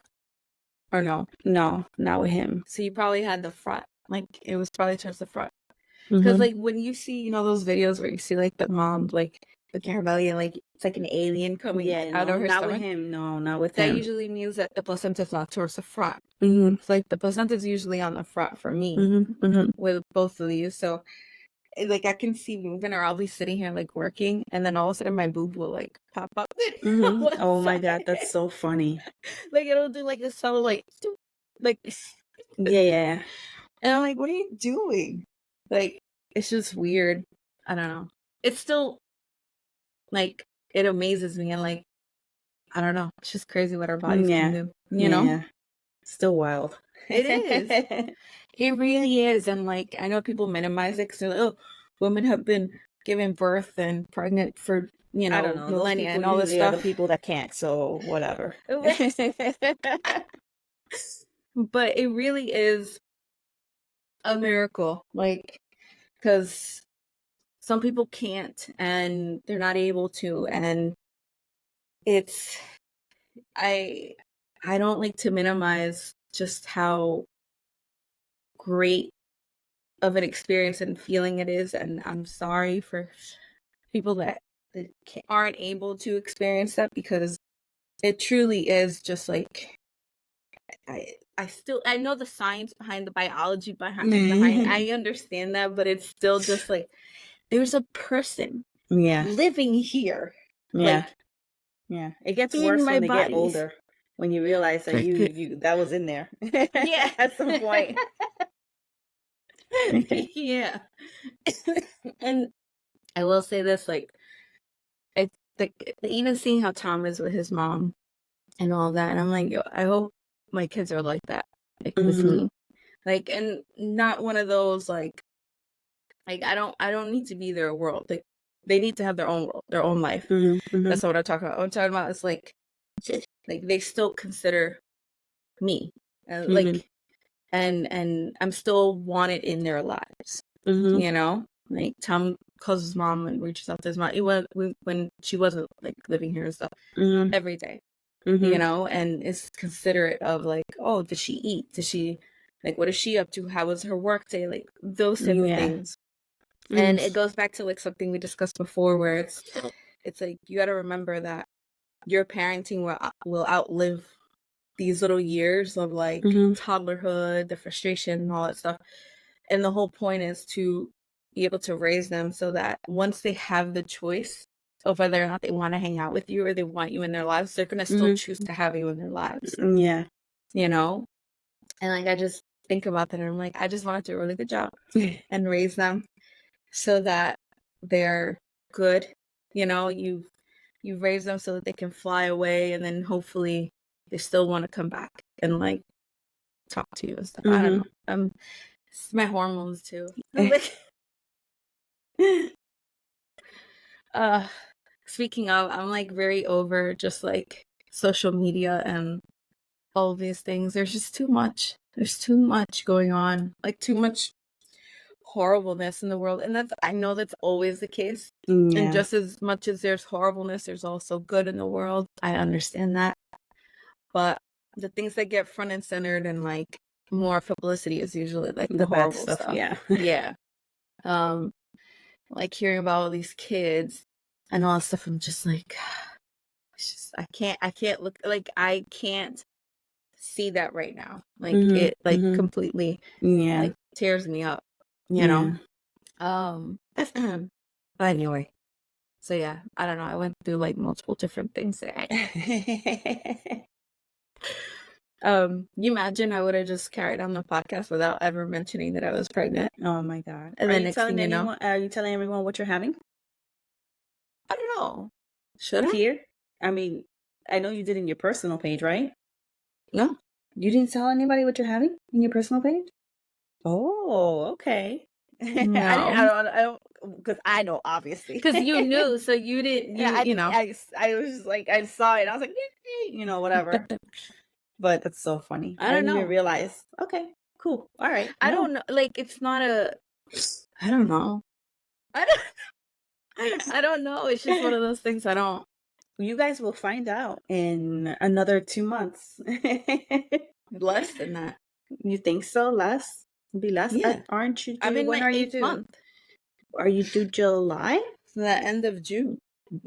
or no? No, not with him. So you probably had the front, like it was probably towards the front. Because Mm-hmm. like when you see, you know, those videos where you see like the mom like looking at her belly and like it's like an alien coming out of her not stomach. with him. No, not with That him. usually means that the placenta's not towards the front. Mm-hmm. It's like the placenta's usually on the front for me Mm-hmm. Mm-hmm. with both of these. So like I can see moving, or I'll be sitting here like working, and then all of a sudden my boob will like pop up. Mm-hmm. Oh my God, that's so funny. Like it'll do like this sound like Yeah. and I'm like, what are you doing? Like it's just weird. I don't know. It's still like it amazes me, and like I don't know. It's just crazy what our bodies can do. You know? Yeah. Still wild. It is. It really is. And like I know people minimize it because they're like, oh, women have been giving birth and pregnant for, you I don't know, know. Those millennia people and all this usually are the stuff. people that can't, so whatever. But it really is a miracle. Like, because some people can't and they're not able to. And it's, I, I don't like to minimize just how great of an experience and feeling it is, and I'm sorry for people that aren't able to experience that because it truly is just like I know the science behind the biology behind I understand that, but it's still just like there's a person living here, like yeah. It gets in worse my when they get body. older. When you realize that you that was in there. Yeah, at some point. yeah. And I will say this, like it's like even seeing how Tom is with his mom and all that, and I'm like, yo, I hope my kids are like that, like with me, like, and not one of those like I don't need to be their world. Like they need to have their own world, their own life. That's what I'm talking about. What I'm talking about is like they still consider me, like, and I'm still wanted in their lives. You know, like Tom calls his mom and reaches out to his mom. When she wasn't like living here and stuff every day. you know, and is considerate of like, oh, did she eat? Did she, like, what is she up to? How was her work day? Like those type of things. And it goes back to like something we discussed before where it's like you got to remember that your parenting will outlive these little years of like toddlerhood, the frustration and all that stuff. And the whole point is to be able to raise them so that once they have the choice of whether or not they want to hang out with you or they want you in their lives, they're going to still choose to have you in their lives. Yeah. You know? And like, I just think about that and I'm like, I just want to do a really good job and raise them so that they're good. You know, you raise them so that they can fly away and then hopefully they still want to come back and like talk to you and stuff. I don't know. It's my hormones too. Speaking of, I'm like very over just like social media and all of these things. There's just too much. There's too much going on. Like too much horribleness in the world. And I know that's always the case. And just as much as there's horribleness, there's also good in the world. I understand that. But the things that get front and centered and like more publicity is usually like the horrible stuff. Yeah. Yeah. Like hearing about all these kids and all that stuff, I'm just like, it's just, I can't look, like, I can't see that right now. Like it like completely like tears me up, you know? But anyway, so yeah, I don't know. I went through like multiple different things today. You imagine I would have just carried on the podcast without ever mentioning that I was pregnant. Oh my God. And then next thing you know, are you telling everyone what you're having? I don't know. Should I? Here? I mean, I know you did in your personal page, right? No. You didn't tell anybody what you're having in your personal page? Oh, okay. No. I don't, because I know, obviously. Because you knew, so you didn't, you know. I was just like, I saw it. I was like, you know, whatever. But that's so funny. I don't know. Didn't even realize. Okay, cool. All right. I don't know. Like, it's not I don't know. I don't know. It's just one of those things I don't. You guys will find out in another 2 months. Less than that. You think so? Less? Be less? Yeah. Aren't you? I'm in when my are you 8th due? month. Are you due July? The end of June.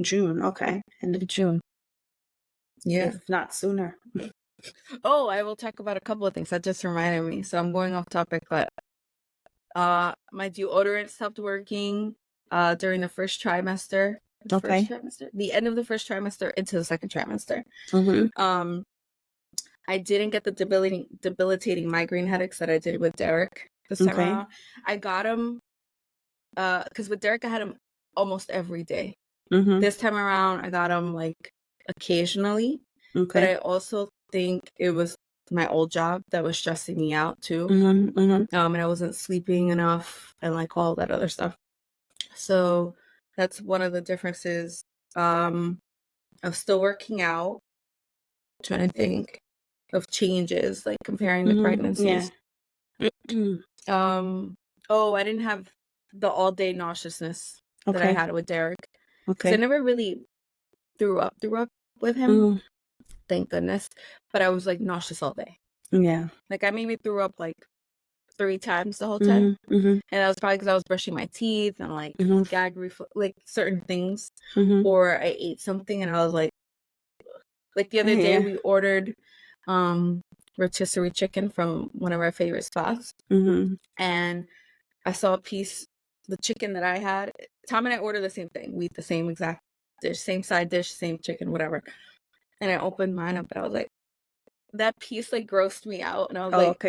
June, okay. End of June. Yeah. If not sooner. Oh, I will talk about a couple of things. That just reminded me. So I'm going off topic, but my deodorant stopped working during the first trimester. The end of the first trimester into the second trimester. I didn't get the debilitating migraine headaches that I did with Derek this time around. I got them because with Derek I had them almost every day. This time around I got them like occasionally. But I also think it was my old job that was stressing me out too. And I wasn't sleeping enough and like all that other stuff. So that's one of the differences. I'm still working out. I'm trying to think of changes, like comparing the pregnancies. Oh, I didn't have the all day nauseousness that I had with Derek. I never really threw up with him. Thank goodness. But I was like nauseous all day. Yeah. Like I maybe threw up like 3 times the whole time. And that was probably because I was brushing my teeth and like gag reflex, like certain things. Or I ate something and I was like the other day we ordered rotisserie chicken from one of our favorite spots. And I saw a piece, the chicken that I had. Tom and I ordered the same thing. We eat the same exact dish, same side dish, same chicken, whatever. And I opened mine up and I was like, that piece like grossed me out. And I was like,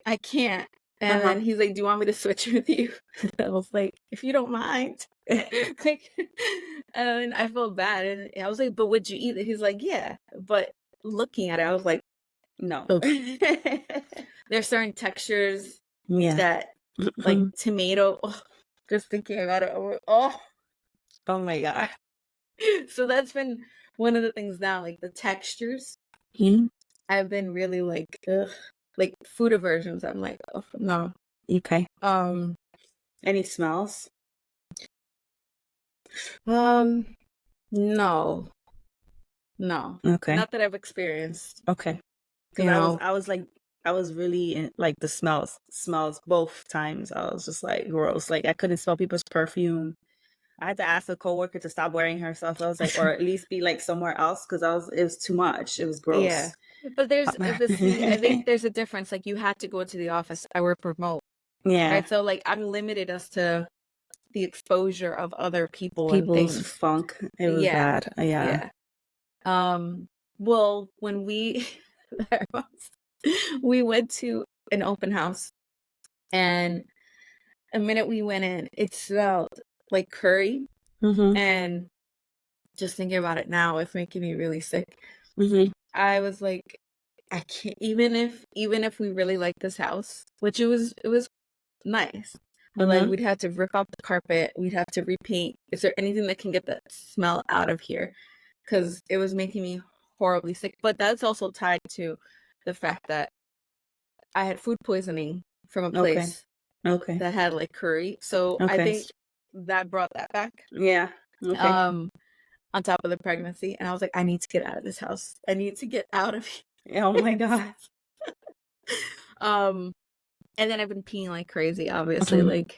I can't. And then he's like, do you want me to switch with you? I was like, if you don't mind. Like, and I felt bad. And I was like, but would you eat it? He's like, yeah. But looking at it, I was like, no. There's certain textures that, like tomato, just thinking about it, oh my God. So that's been one of the things now, like the textures. I've been really like, ugh. Like food aversions. I'm like, oh no. Okay. Any smells? No. No. Okay. Not that I've experienced. Okay. You Because know. I was really in, like, the smells both times. I was just like gross. Like, I couldn't smell people's perfume. I had to ask a coworker to stop wearing her stuff. I was like, or at least be like somewhere else, because it was too much. It was Yeah. gross. But see, I think there's a difference. Like, you had to go into the office. I work remote, Yeah. right? So, like, I'm limited as to the exposure of other people and People's things. funk. It was Yeah. bad. Yeah. Yeah. Well, when we we went to an open house, and the minute we went in, it smelled like curry, Mm-hmm. and just thinking about it now, it's making me really sick. Mm-hmm. I was like, I can't, even if we really like this house, which it was nice, but like, Mm-hmm. we'd have to rip out the carpet, we'd have to repaint. Is there anything that can get that smell out of here? Because it was making me horribly sick. But that's also tied to the fact that I had food poisoning from a Okay. place Okay. that had like curry. So I Okay. think that brought that back. Yeah. Okay. Um, on top of the pregnancy. And I was like, I need to get out of this house. I need to get out of here. Oh my God. um, and then I've been peeing like crazy, obviously. Mhm. Like,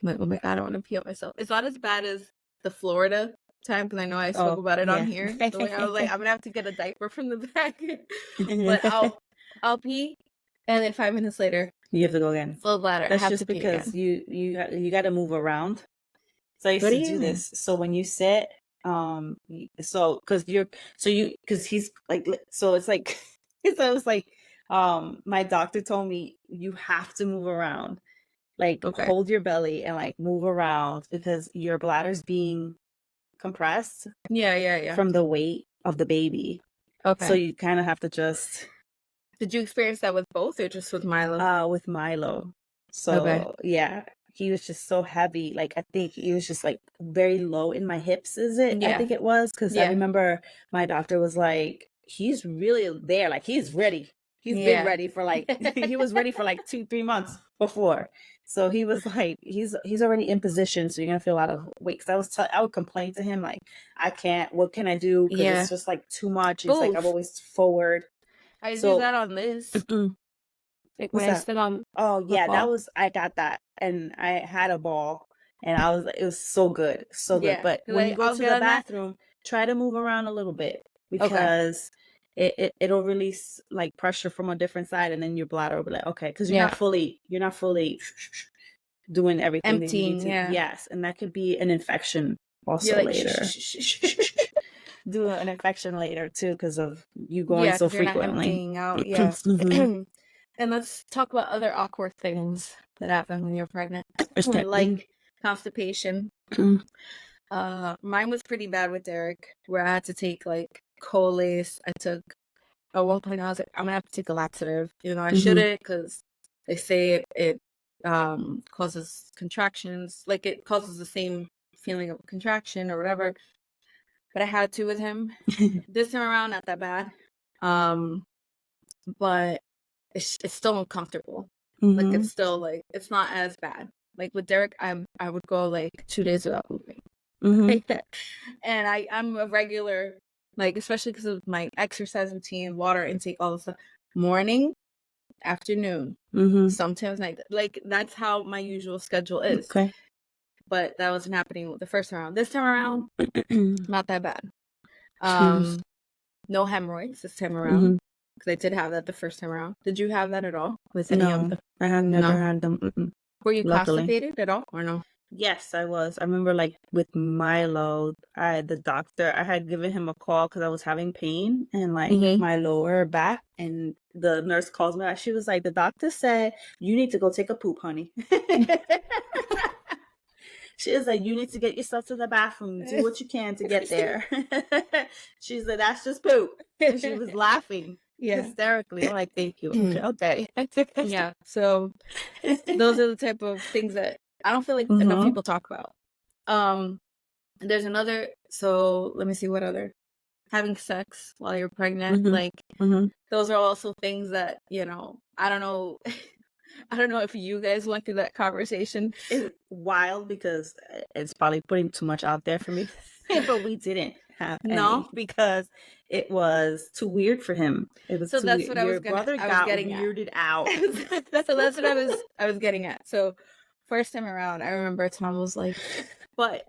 I'm like, oh my God, I don't want to pee on myself. It's not as bad as the Florida time, because I know I spoke Oh, about it on yeah. here. So like, I was like, I'm gonna have to get a diaper from the back. But I'll pee, and then 5 minutes later, You have to go again. full bladder. I That's have to just pee because again. you got to move around. So I used What do to you do mean? this. So when you sit, so because he's like, so it's like, so it's like, my doctor told me you have to move around, like Okay. hold your belly and like move around, because your bladder's being compressed Yeah. from the weight of the baby. So Okay. you kind of have to just, Did you experience that with both, or just with Milo? with Milo. Okay. So yeah, he was just so heavy. Like, I think he was just like very low in my hips, is it? I Yeah. think it was, because I Yeah. remember my doctor was like, he's really there. Like, he's ready. He's been Yeah. ready for like he was ready for like 2-3 months before. So he was like, he's already in position. So you're gonna feel a lot of weight. Because I would complain to him like, I can't. What can I do? Because Yeah. it's just like too much. He's like, I'm Both. always forward. I do So that on this. Like, when what's I that? sit on Oh the yeah, ball. I got that, and I had a ball, and it was so good, so good. Yeah. But Cause when you go I'll to get the on that. bathroom, try to move around a little bit, Okay. because it'll release like pressure from a different side, and then your bladder will be like, okay, because Yeah. you're not fully doing everything that you need Emptying. to. Yeah. Yes, and that could be an infection You're also like, shh, later. shh, shh, shh, shh, shh. Do an infection later too, because of you going Yeah, so because you're not frequently. emptying out. Yeah. Mhm. And let's talk about other awkward things that happen when you're pregnant, Mhm. like constipation. Mine was pretty bad with Derek, where I had to take like Colace. I took, at one point I was like, I'm gonna have to take a laxative. You know, I Mhm. shouldn't, because they say it causes contractions, like it causes the same feeling of contraction or whatever. But I had to with him. This time around, not that bad. But it's still uncomfortable. Like, it's Mhm. still like, it's not as bad. Like with Derek, I would go like 2 days without moving. Mhm. Like that. And I'm a regular, like, especially because of my exercise routine, water intake, all this stuff. Morning, afternoon, Mhm. sometimes night. Like, that's how my usual schedule is. Okay. But that wasn't happening the first time around. This time around, not that bad. Jeez. No hemorrhoids this time around, Mhm. because I did have that the first time around. Did you have that at all with any of No, the? I have never No. had them. Were you Luckily. constipated at all, or no? Yes, I was. I remember like with Milo, I had given him a call because I was having pain in like Mm-hmm. my lower back, and the nurse calls me. She was like, "The doctor said you need to go take a poop, honey." She was like, "You need to get yourself to the bathroom. Do what you can to get there." She's like, "That's just poop." And she was laughing Yeah. hysterically. I'm like, "Thank you." Okay. Yeah. So those are the type of things that I don't feel like enough Mhm. people talk about. There's another. So let me see, what other. Having sex while you're pregnant, Mhm. like, Mhm. those are also things that, I don't know. I don't know if you guys went through that conversation. It's wild because it's probably putting too much out there for me, but we didn't. have No? any because it was too weird for him. It was So too that's weird. what Your brother I was got getting at. weirded out. So that's what I was getting at. So first time around, I remember Tom was like, but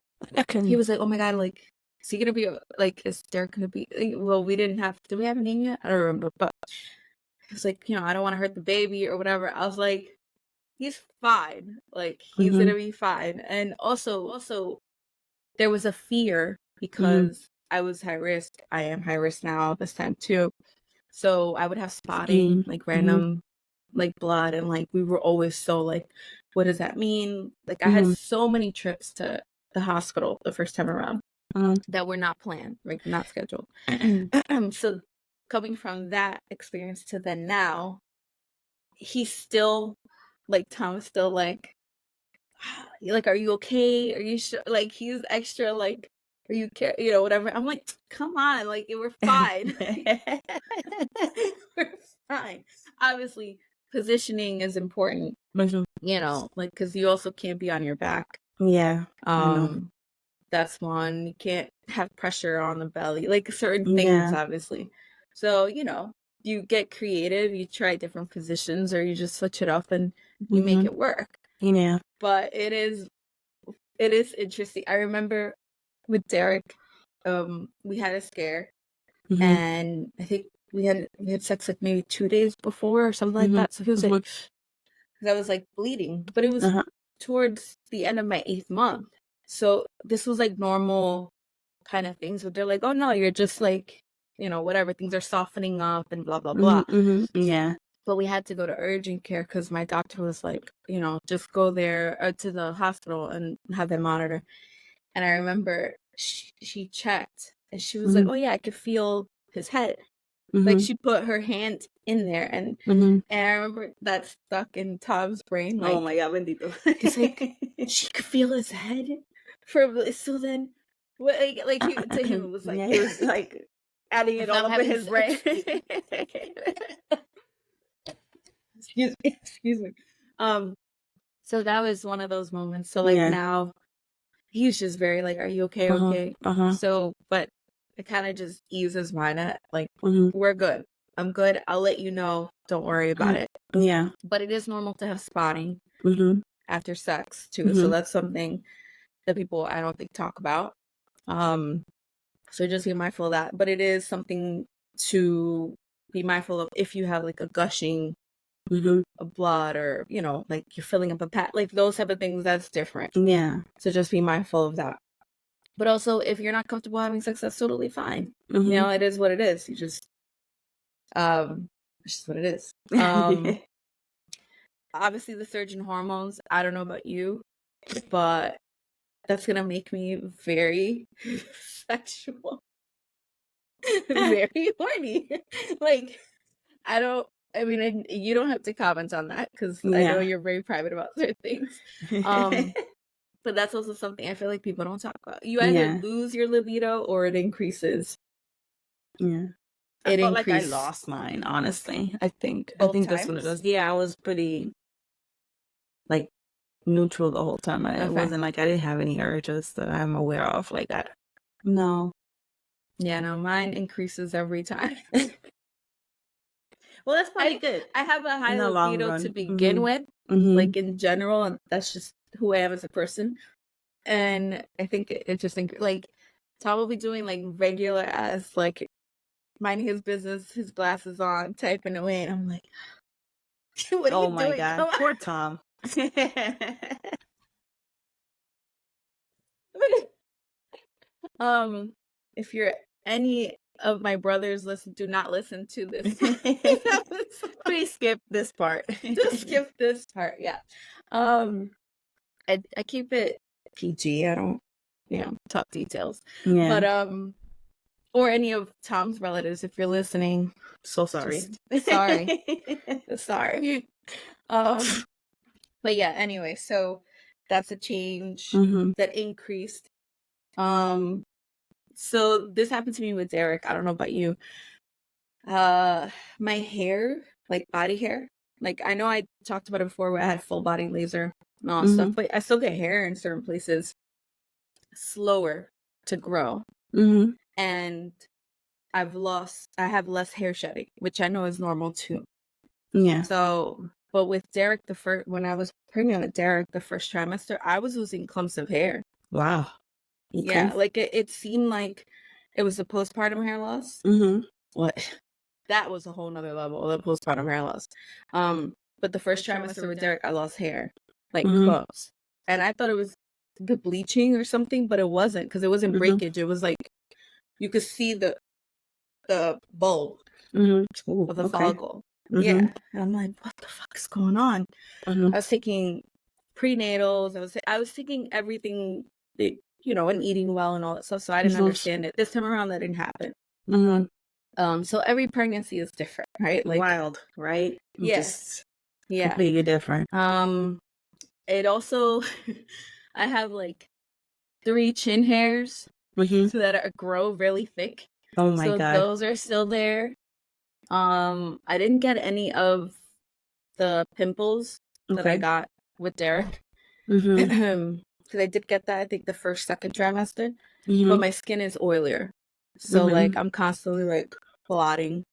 he was like, oh my God, like, is he gonna be like, is there gonna be well, we didn't have, did we have a name yet? I don't remember, but he was like, I don't want to hurt the baby or whatever. I was like, he's fine. Like, he's gonna be fine. And also there was a fear because I was high risk. I am high risk now this time too. So I would have spotting, like random, like blood, and like we were always so like, what does that mean? Like I had so many trips to the hospital the first time around that were not planned, like not scheduled. So coming from that experience to then now, he's still like Tom is still like, are you okay? Are you sure? Like he's extra like, are you care? Whatever. I'm like, come on, like we're fine. We're fine. Obviously, positioning is important. Like because you also can't be on your back. Yeah. That's one. You can't have pressure on the belly, like certain things, obviously. So you get creative. You try different positions, or you just switch it up and you make it work. Yeah. But it is interesting. I remember with Derek, we had a scare, and I think we had sex like maybe 2 days before or something like that. So he was like, because I was like bleeding, but it was towards the end of my 8th month. So this was like normal kind of things, but they're like, oh no, you're just like, whatever, things are softening up and blah blah blah. Yeah. But we had to go to urgent care because my doctor was like, just go there to the hospital and have them monitor. And I remember she checked and she was like, oh yeah, I could feel his head. Like she put her hand in there, and I remember that stuck in Tom's brain. Like, oh my God, bendito. He's like, she could feel his head. So then, to him it was like, he was like adding it all up in his brain. Excuse me. So that was one of those moments. So like now, he's just very like, are you okay? Okay. So, but it kind of just eases his mind at like, we're good. I'm good. I'll let you know. Don't worry about it. Yeah. But it is normal to have spotting after sex too. So that's something that people I don't think talk about. So just be mindful of that. But it is something to be mindful of if you have like a gushing of blood, or like you're filling up a pad, like those type of things. That's different. Yeah. So just be mindful of that. But also, if you're not comfortable having sex, that's totally fine. It is what it is. You just it's just what it is. Obviously the surge in hormones, I don't know about you, but that's gonna make me very sexual. Very horny. Like, you don't have to comment on that because I know you're very private about certain things. But that's also something I feel like people don't talk about. You either lose your libido or it increases. Yeah. I felt like I lost mine, honestly. I think that's what it was. Yeah, I was pretty like neutral the whole time. It wasn't like I didn't have any urges that I'm aware of like that. No. Yeah, no, mine increases every time. Well, that's probably good. I have a high libido to begin with, like in general, and that's just who I am as a person. And I think it just like Tom will be doing like regular ass, like minding his business, his glasses on, typing away, and I'm like, what are you doing? Oh my God, poor Tom. If you're any of my brothers, do not listen to this. Please skip this part. Just skip this part. Yeah. I keep it PG. I don't, talk details. Yeah. But or any of Tom's relatives, if you're listening. So sorry. Sorry. Sorry. But yeah, anyway, so that's a change that increased. So this happened to me with Derek. I don't know about you. My hair, like body hair, like I know I talked about it before where I had full body laser and all that stuff, but I still get hair in certain places slower to grow. and I have less hair shedding, which I know is normal too. Yeah. So, but with Derek, when I was pregnant with Derek, the first trimester, I was losing clumps of hair. Wow. Okay. Yeah, like it seemed like it was the postpartum hair loss. What? That was a whole nother level, the postpartum hair loss. But the first trimester with Derek, I lost hair, like clumps. And I thought it was the bleaching or something, but it wasn't, because it wasn't breakage. It was like you could see the bulb Ooh, of the okay. follicle. Yeah. And I'm like, what the fuck is going on? I was taking prenatals. I was taking everything, and eating well and all that stuff. So I didn't understand it. This time around, that didn't happen. So every pregnancy is different, right? Like, wild, right? Yes. Yeah. Completely different. It also, I have like 3 chin hairs that grow really thick. Oh my God. Those are still there. I didn't get any of the pimples that I got with Derek. Because I did get that, I think, the first, second trimester. But my skin is oilier. So like I'm constantly like blotting.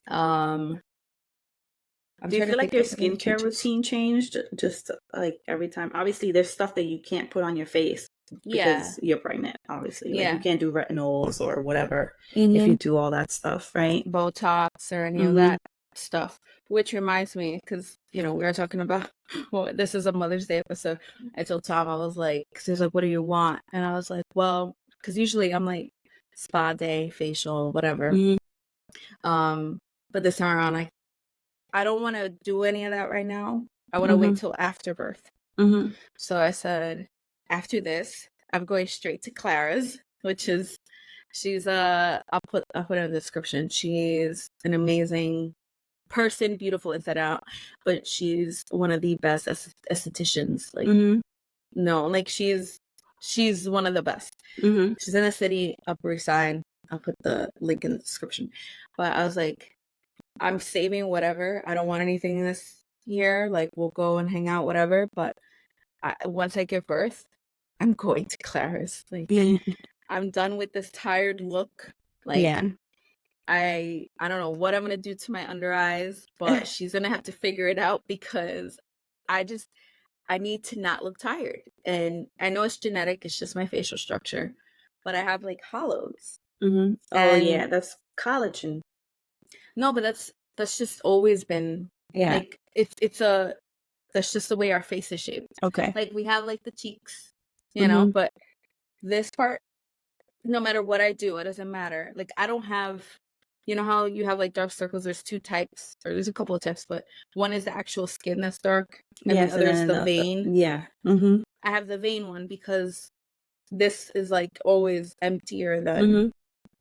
Do you feel like your skincare routine changed just like every time? Obviously, there's stuff that you can't put on your face because you're pregnant, obviously. Like you can't do retinols or whatever if you do all that stuff, right? Botox or any of that stuff. Which reminds me, because, we were talking about, well, this is a Mother's Day episode. I told Tom, I was like, because he's like, what do you want? And I was like, well, because usually I'm like, spa day, facial, whatever. But this time around, I don't want to do any of that right now. I want to wait till after birth. So I said, after this, I'm going straight to Clara's, which is, I'll put in the description. She's an amazing person, beautiful inside out, but she's one of the best estheticians. Like, no, like she's one of the best. She's in the city, Upper East Side. I'll put the link in the description. But I was like, I'm saving whatever. I don't want anything this year. Like, we'll go and hang out, whatever. But once I give birth, I'm going to Clara's. Like, I'm done with this tired look. Like, I don't know what I'm gonna do to my under eyes, but she's gonna have to figure it out, because I need to not look tired. And I know it's genetic. It's just my facial structure, but I have like hollows. Oh yeah, that's collagen. No, but that's just always been like, that's just the way our face is shaped. Okay. Like we have like the cheeks, but this part, no matter what I do, it doesn't matter. Like I don't have, how you have like dark circles, there's 2 types, or there's a couple of types, but one is the actual skin that's dark, and the other is the vein. I have the vein one because this is like always emptier than,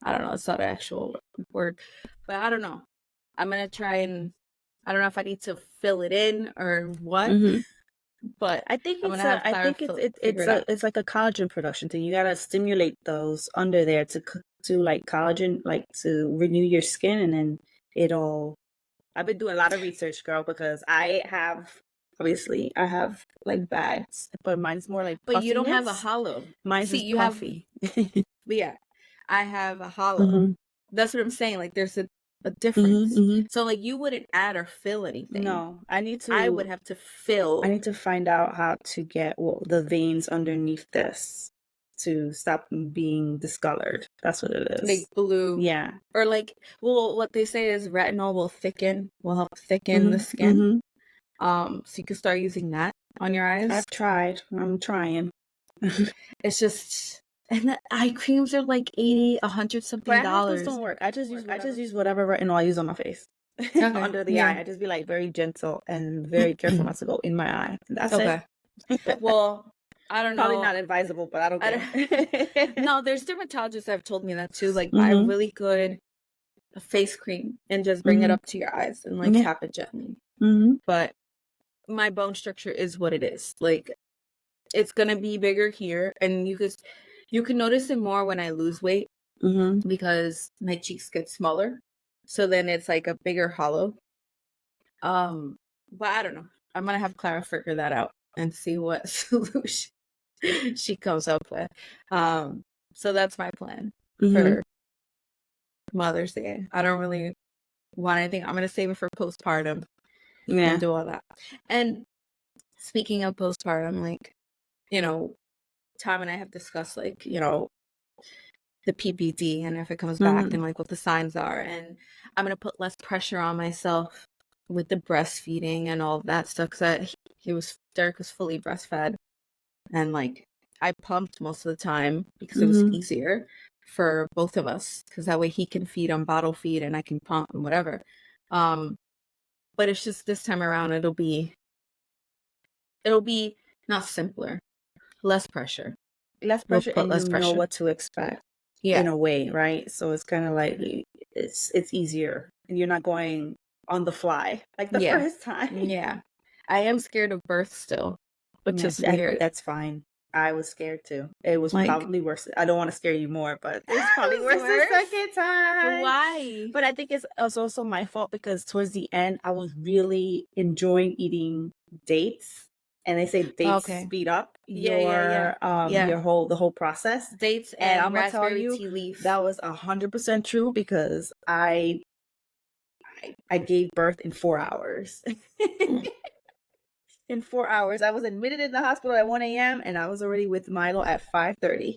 I don't know, it's not an actual word, but I don't know. I'm gonna try and, I don't know if I need to fill it in or what, but I think it's like a collagen production thing. You gotta stimulate those under there to like collagen, like to renew your skin, and then it'll. I've been doing a lot of research, girl, because I have like bags, but mine's more like. But you don't have a hollow. Mine's is puffy. But yeah, I have a hollow. That's what I'm saying. Like there's a difference. So like you wouldn't add or fill anything. No, I would have to fill. I need to find out how to get the veins underneath this to stop them discolored. That's what it is. Like blue. Yeah. Or like, well, what they say is retinol will help thicken the skin. So you can start using that on your eyes. I've tried. I'm trying. It's just, and the eye creams are like $80, $100 something dollars. Those don't work. I just use whatever retinol I use on my face. Under the eye. I just be like very gentle and very careful not to go in my eye. That's it. Well, I don't know. Probably not advisable, but I don't care. No, there's dermatologists that have told me that too. Like buy a really good face cream and just bring it up to your eyes and like tap it gently. But my bone structure is what it is. Like it's gonna be bigger here, and you can notice it more when I lose weight because my cheeks get smaller. So then it's like a bigger hollow. But I don't know. I'm gonna have Clara figure that out and see what solution she comes up with. So that's my plan. for Mother's Day. I don't really want anything. I'm gonna save it for postpartum and Yeah. do all that. And speaking of postpartum, like, Tom and I have discussed, like, the PPD and if it comes back and like what the signs are. And I'm gonna put less pressure on myself with the breastfeeding and all of that stuff because Derek was fully breastfed and like I pumped most of the time because it was easier for both of us because that way he can feed on bottle feed and I can pump and whatever. But it's just this time around it'll be not simpler, less pressure. Less We'll pressure, put and you less know pressure. what to expect in Yeah. a way, right? So it's kind of like it's easier, and you're not going on the fly like the Yeah. first time. Yeah. I am scared of birth still, which Yeah, is weird. that's fine. I was scared too. It was Like, probably worse. I don't want to scare you more, but it's probably it's worse the worse? second time. Why? But I think it's also my fault because towards the end, I was really enjoying eating dates, and they say dates Okay. speed up Yeah, yeah. your the whole process. Dates And and I'm gonna tell raspberry you tea leaf. that was 100% true because I gave birth in 4 hours. In 4 hours, I was admitted in the hospital at 1 a.m. and I was already with Milo at 5:30.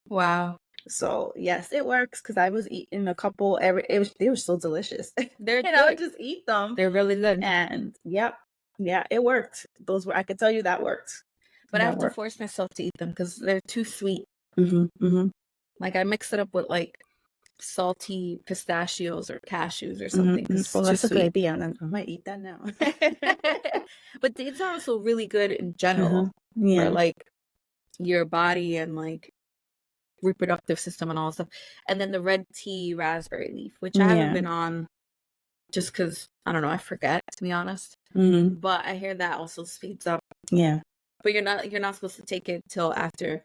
Wow. So yes, it works because I was eating a couple they were so delicious. They're And I would good. just eat them. They're really good. And yep. Yeah, it worked. I could tell you that worked. But I That have to worked. force myself to eat them because they're too sweet. Mm-hmm. Like I mix it up with like salty pistachios or cashews or something because Well, it's too that's a good sweet. idea. I might eat that now. But dates are also really good in general for Yeah. like your body and like reproductive system and all that stuff. And then the red tea raspberry leaf, which I haven't been on just because I don't know, I forget to be honest. But I hear that also speeds up. Yeah. But you're not supposed to take it till after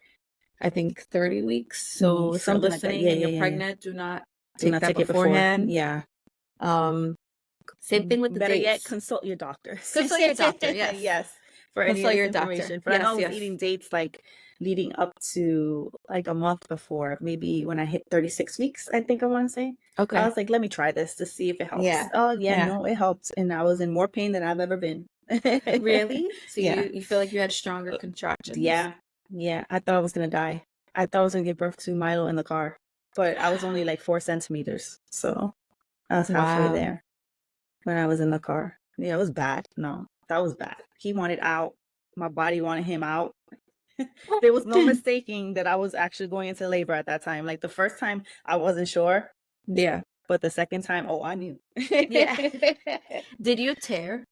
I think 30 weeks. So if you're Something like that. listening and you're pregnant, do not Do take not that take it before. beforehand. Yeah. Same thing with the Better dates. yet, consult your doctor. Consult your doctor, yes. Yes. For any Consult of this your doctor. information. But I know I was eating dates like leading up to like a month before, maybe when I hit 36 weeks, I think I want to say. Okay. I was like, let me try this to see if it helps. Yeah. Oh yeah, no, it helped. And I was in more pain than I've ever been. Really? So Yeah. you feel like you had stronger contractions? Yeah. Yeah. I thought I was gonna die. I thought I was gonna give birth to Milo in the car. But I was only like 4 centimeters. So I was halfway there when I was in the car. Yeah, it was bad. No, that was bad. He wanted out. My body wanted him out. There was no mistaking that I was actually going into labor at that time. Like the first time, I wasn't sure. Yeah. But the second time, oh, I knew. Yeah. Did you tear?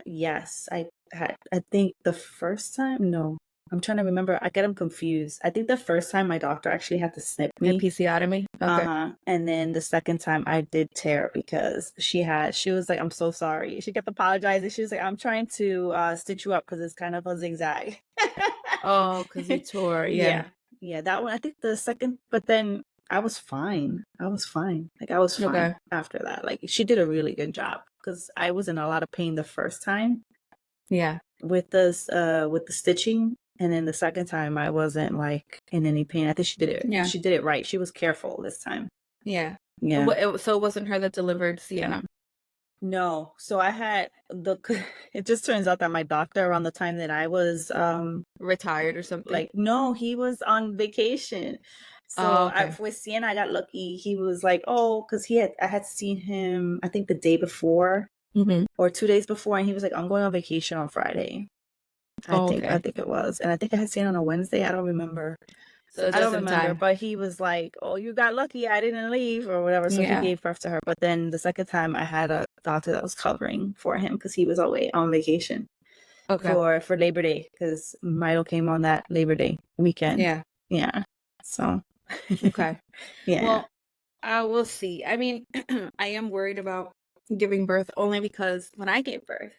Yes, I had. I think the first time, no. I'm trying to remember. I get them confused. I think the first time my doctor actually had to snip me. Episiotomy? Okay. And then the second time I did tear because she was like, I'm so sorry. She kept apologizing. She was like, I'm trying to stitch you up because it's kind of a zigzag. Oh, because you tore. Yeah. Yeah, that one. I think the second, but then I was fine. Like I was fine after that. Like she did a really good job because I was in a lot of pain the first time. Yeah. With the stitching. And then the second time, I wasn't like in any pain. I think she did it. Yeah. She did it right. She was careful this time. Yeah. Yeah. So it wasn't her that delivered Sienna? No. So I had it just turns out that my doctor around the time that I was retired or something. Like no, he was on vacation. So with Sienna, I got lucky. He was like, oh, because I had seen him, I think the day before or 2 days before, and he was like, I'm going on vacation on Friday. I think it was. And I think I had seen on a Wednesday. I don't remember. So I don't remember. But he was like, oh, you got lucky. I didn't leave or whatever. So he gave birth to her. But then the second time I had a doctor that was covering for him because he was away on vacation for Labor Day because Milo came on that Labor Day weekend. Yeah. Yeah. So. Okay. Yeah. Well, I will see. I mean, I am worried about giving birth only because when I gave birth,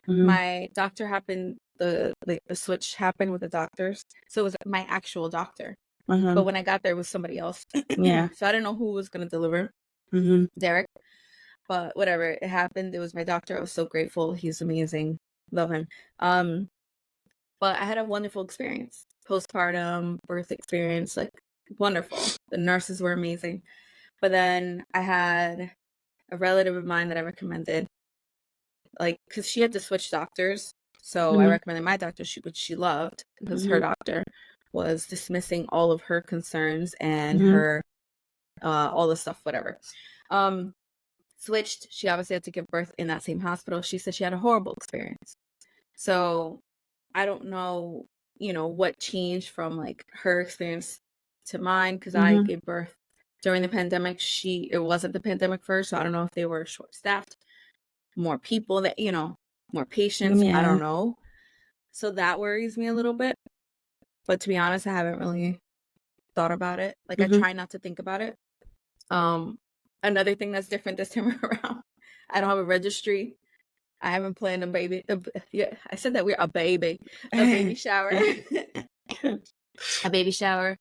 my doctor happened, the switch happened with the doctors. So it was my actual doctor. But when I got there, it was somebody else. Yeah. So I didn't know who was going to deliver Derek. But whatever, it happened. It was my doctor. I was so grateful. He's amazing. Love him. But I had a wonderful experience. Postpartum, birth experience. Like, wonderful. The nurses were amazing. But then I had a relative of mine that I recommended, like, because she had to switch doctors. So I recommended my doctor, which she loved, because her doctor was dismissing all of her concerns and her, all the stuff, whatever. Switched. She obviously had to give birth in that same hospital. She said she had a horrible experience. So I don't know, what changed from like her experience to mine, because I gave birth during the pandemic. It wasn't the pandemic first, so I don't know if they were short staffed, more people that, more patients. I don't know. So that worries me a little bit. But to be honest, I haven't really thought about it. Like I try not to think about it. Another thing that's different this time around, I don't have a registry. I haven't planned a baby. Yeah, I said that we're a baby shower, a baby shower.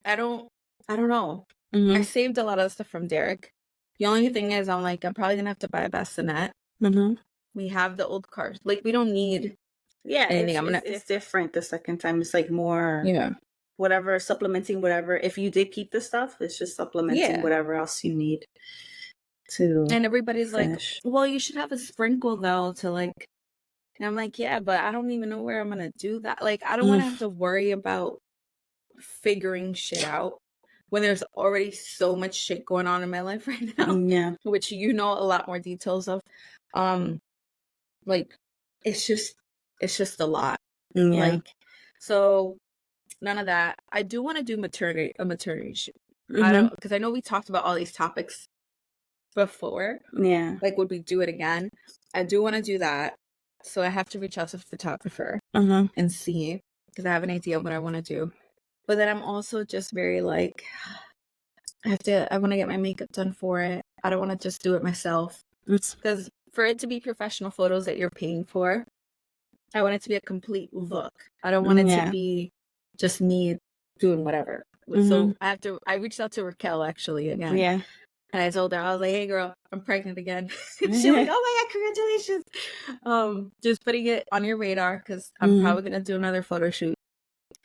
I don't know. I saved a lot of stuff from Derek. The only thing is, I'm probably gonna have to buy a bassinet. We have the old cars. Like, we don't need anything. It's different the second time. It's like more, whatever, supplementing whatever. If you did keep the stuff, it's just supplementing whatever else you need to. And everybody's finish. like, well, you should have a sprinkle though to like. And I'm like, yeah, but I don't even know where I'm gonna do that. Like, I don't want to have to worry about figuring shit out when there's already so much shit going on in my life right now. Yeah. Which a lot more details of. Like, it's just a lot. Yeah. Like, so none of that. I do want to do a maternity shoot. I don't, because I know we talked about all these topics before. Yeah. Like, would we do it again? I do want to do that. So I have to reach out to the photographer and see, because I have an idea of what I want to do. But then I'm also just very like, I want to get my makeup done for it. I don't want to just do it myself. Because for it to be professional photos that you're paying for, I want it to be a complete look. I don't want it to be just me doing whatever. So I reached out to Raquel actually again. Yeah. And I told her, I was like, hey girl, I'm pregnant again. She's like, oh my God, congratulations. Just putting it on your radar, because I'm probably going to do another photo shoot.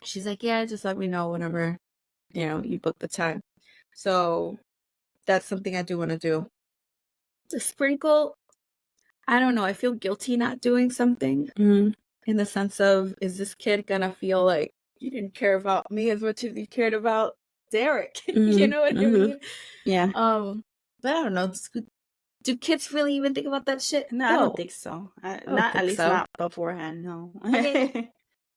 She's like, yeah, just let me know whenever, you book the time. So that's something I do want to do. The sprinkle, I don't know. I feel guilty not doing something in the sense of, is this kid going to feel like you didn't care about me as much as you cared about Derek? You know what I mean? Yeah. But I don't know. Do kids really even think about that shit? No, I don't think so. At least not beforehand. No. Okay.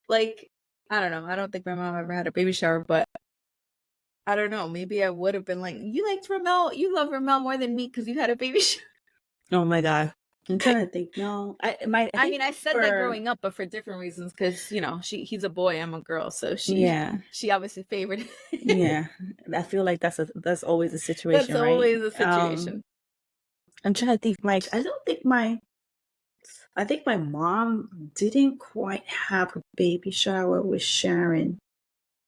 Like, I don't know. I don't think my mom ever had a baby shower, but I don't know. Maybe I would have been like, you liked Ramel. You love Ramel more than me because you had a baby shower. Oh my God. I'm trying to think. No, I said that growing up, but for different reasons. Because he's a boy, I'm a girl, so she obviously favored. Yeah, I feel like that's always a situation. That's always a situation. I'm trying to think. I think my mom didn't quite have a baby shower with Sharon.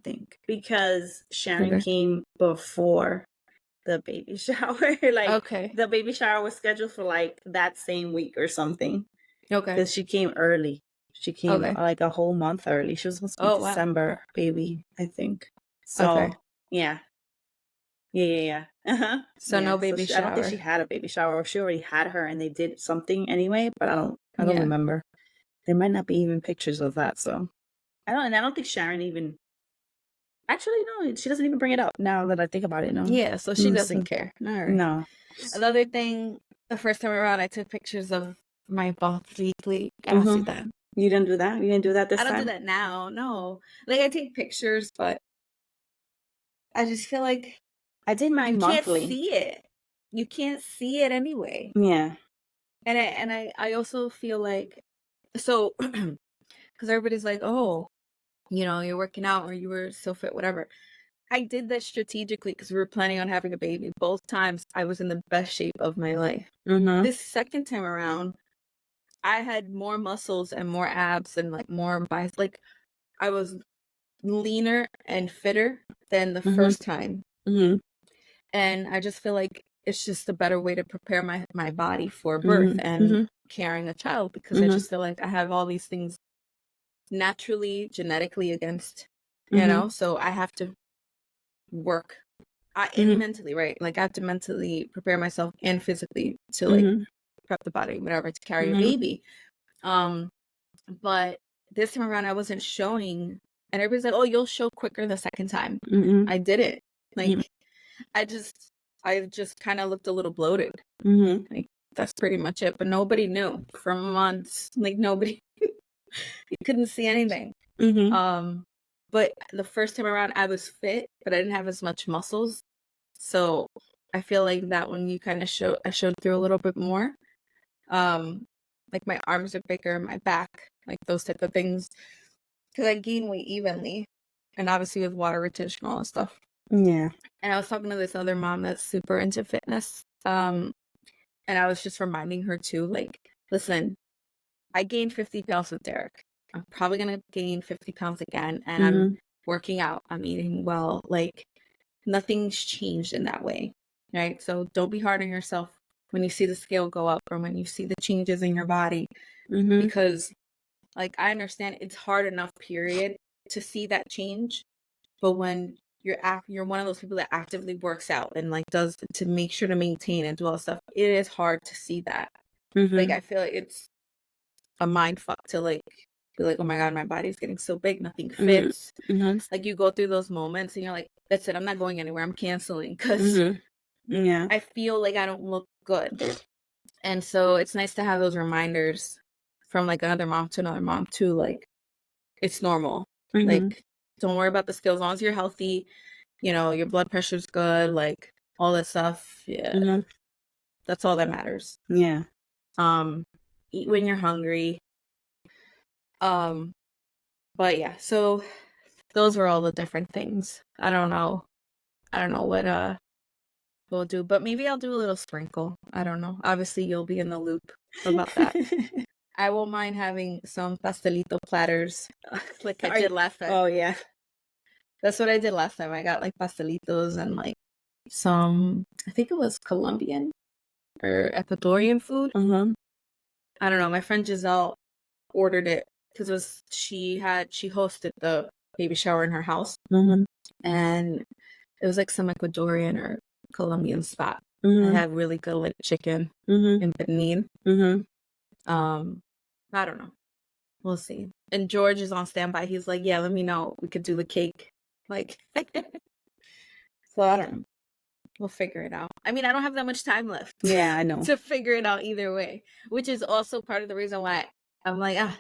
I think because Sharon came before the baby shower. The baby shower was scheduled for like that same week or something. Okay. Because she came early. She came like a whole month early. She was supposed to be December baby, I think. So yeah. So no baby shower. I don't think she had a baby shower, or she already had her and they did something anyway, but I don't remember. There might not be even pictures of that, so I don't think Sharon even. Actually, no, she doesn't even bring it up now that I think about it. No. Yeah, so she doesn't care. All right. No. Another thing, the first time around, I took pictures of my boss weekly. I don't see that. You didn't do that? You didn't do that this time? I don't do that now. No. Like, I take pictures, but I just feel like I did mine monthly. You can't see it. You can't see it anyway. Yeah. And I also feel like, so, because everybody's like, oh, you're working out or you were so fit, whatever. I did that strategically because we were planning on having a baby. Both times I was in the best shape of my life. This second time around, I had more muscles and more abs and like more biceps. Like, I was leaner and fitter than the first time. And I just feel like it's just a better way to prepare my body for birth and carrying a child, because I just feel like I have all these things naturally, genetically against, so I have to work. And Mhm. mentally, right? Like I have to mentally prepare myself and physically to like Mhm. prep the body, whatever, to carry a Mhm. baby. Um, but this time around I wasn't showing, and everybody's like, "Oh, you'll show quicker the second time." Mhm. I didn't. Mhm. Like I just I just kind of looked a little bloated. Mhm. Like that's pretty much it. But nobody knew for months. Like nobody you couldn't see anything. Mhm. Um, but the first time around I was fit, but I didn't have as much muscles. So I feel like that one you kind of I showed through a little bit more. Um, like my arms are bigger, my back, like those type of things. Because I gain weight evenly, and obviously with water retention and all that stuff. Yeah. And I was talking to this other mom that's super into fitness. And I was just reminding her too, like, listen, I gained 50 pounds with Derek. I'm probably gonna gain 50 pounds again, and I'm Mhm. working out. I'm eating well. Like nothing's changed in that way, right? So don't be hard on yourself when you see the scale go up or when you see the changes in your body, Mhm. because like I understand it's hard enough, period, to see that change, but when you're one of those people that actively works out and like does to make sure to maintain and do all that stuff, it is hard to see that. Like Mhm. I feel like it's a mind fuck to like be like, oh my god, my body's getting so big, nothing Mhm. fits. Mhm. Like you go through those moments and you're like, that's it, I'm not going anywhere, I'm canceling because Mhm. Yeah. I feel like I don't look good. And so it's nice to have those reminders from like another mom to another mom too, like it's normal. Mhm. Like don't worry about the skills as long as you're healthy, your blood pressure's good, like all that stuff. Yeah, Mhm. that's all that matters. Yeah. Um eat when you're hungry. Um but yeah, so those were all the different things. I don't know. I don't know what we'll do, but maybe I'll do a little sprinkle. I don't know. Obviously, you'll be in the loop about that. I won't mind having some pastelito platters like I Are you, did last time. oh yeah. That's what I did last time. I got like pastelitos and like some, I think it was Colombian or Ecuadorian food. Mhm. I don't know. My friend Giselle ordered it because she hosted the baby shower in her house, Mhm. and it was like some Ecuadorian or Colombian spot. I Mhm. had really good like chicken Mhm. and pernil. Mhm. Um, I don't know. We'll see. And George is on standby. He's like, yeah, let me know. We could do the cake. Like, so I don't know. We'll figure it out. I mean, I don't have that much time left Yeah, I know. to figure it out either way, which is also part of the reason why I'm like, I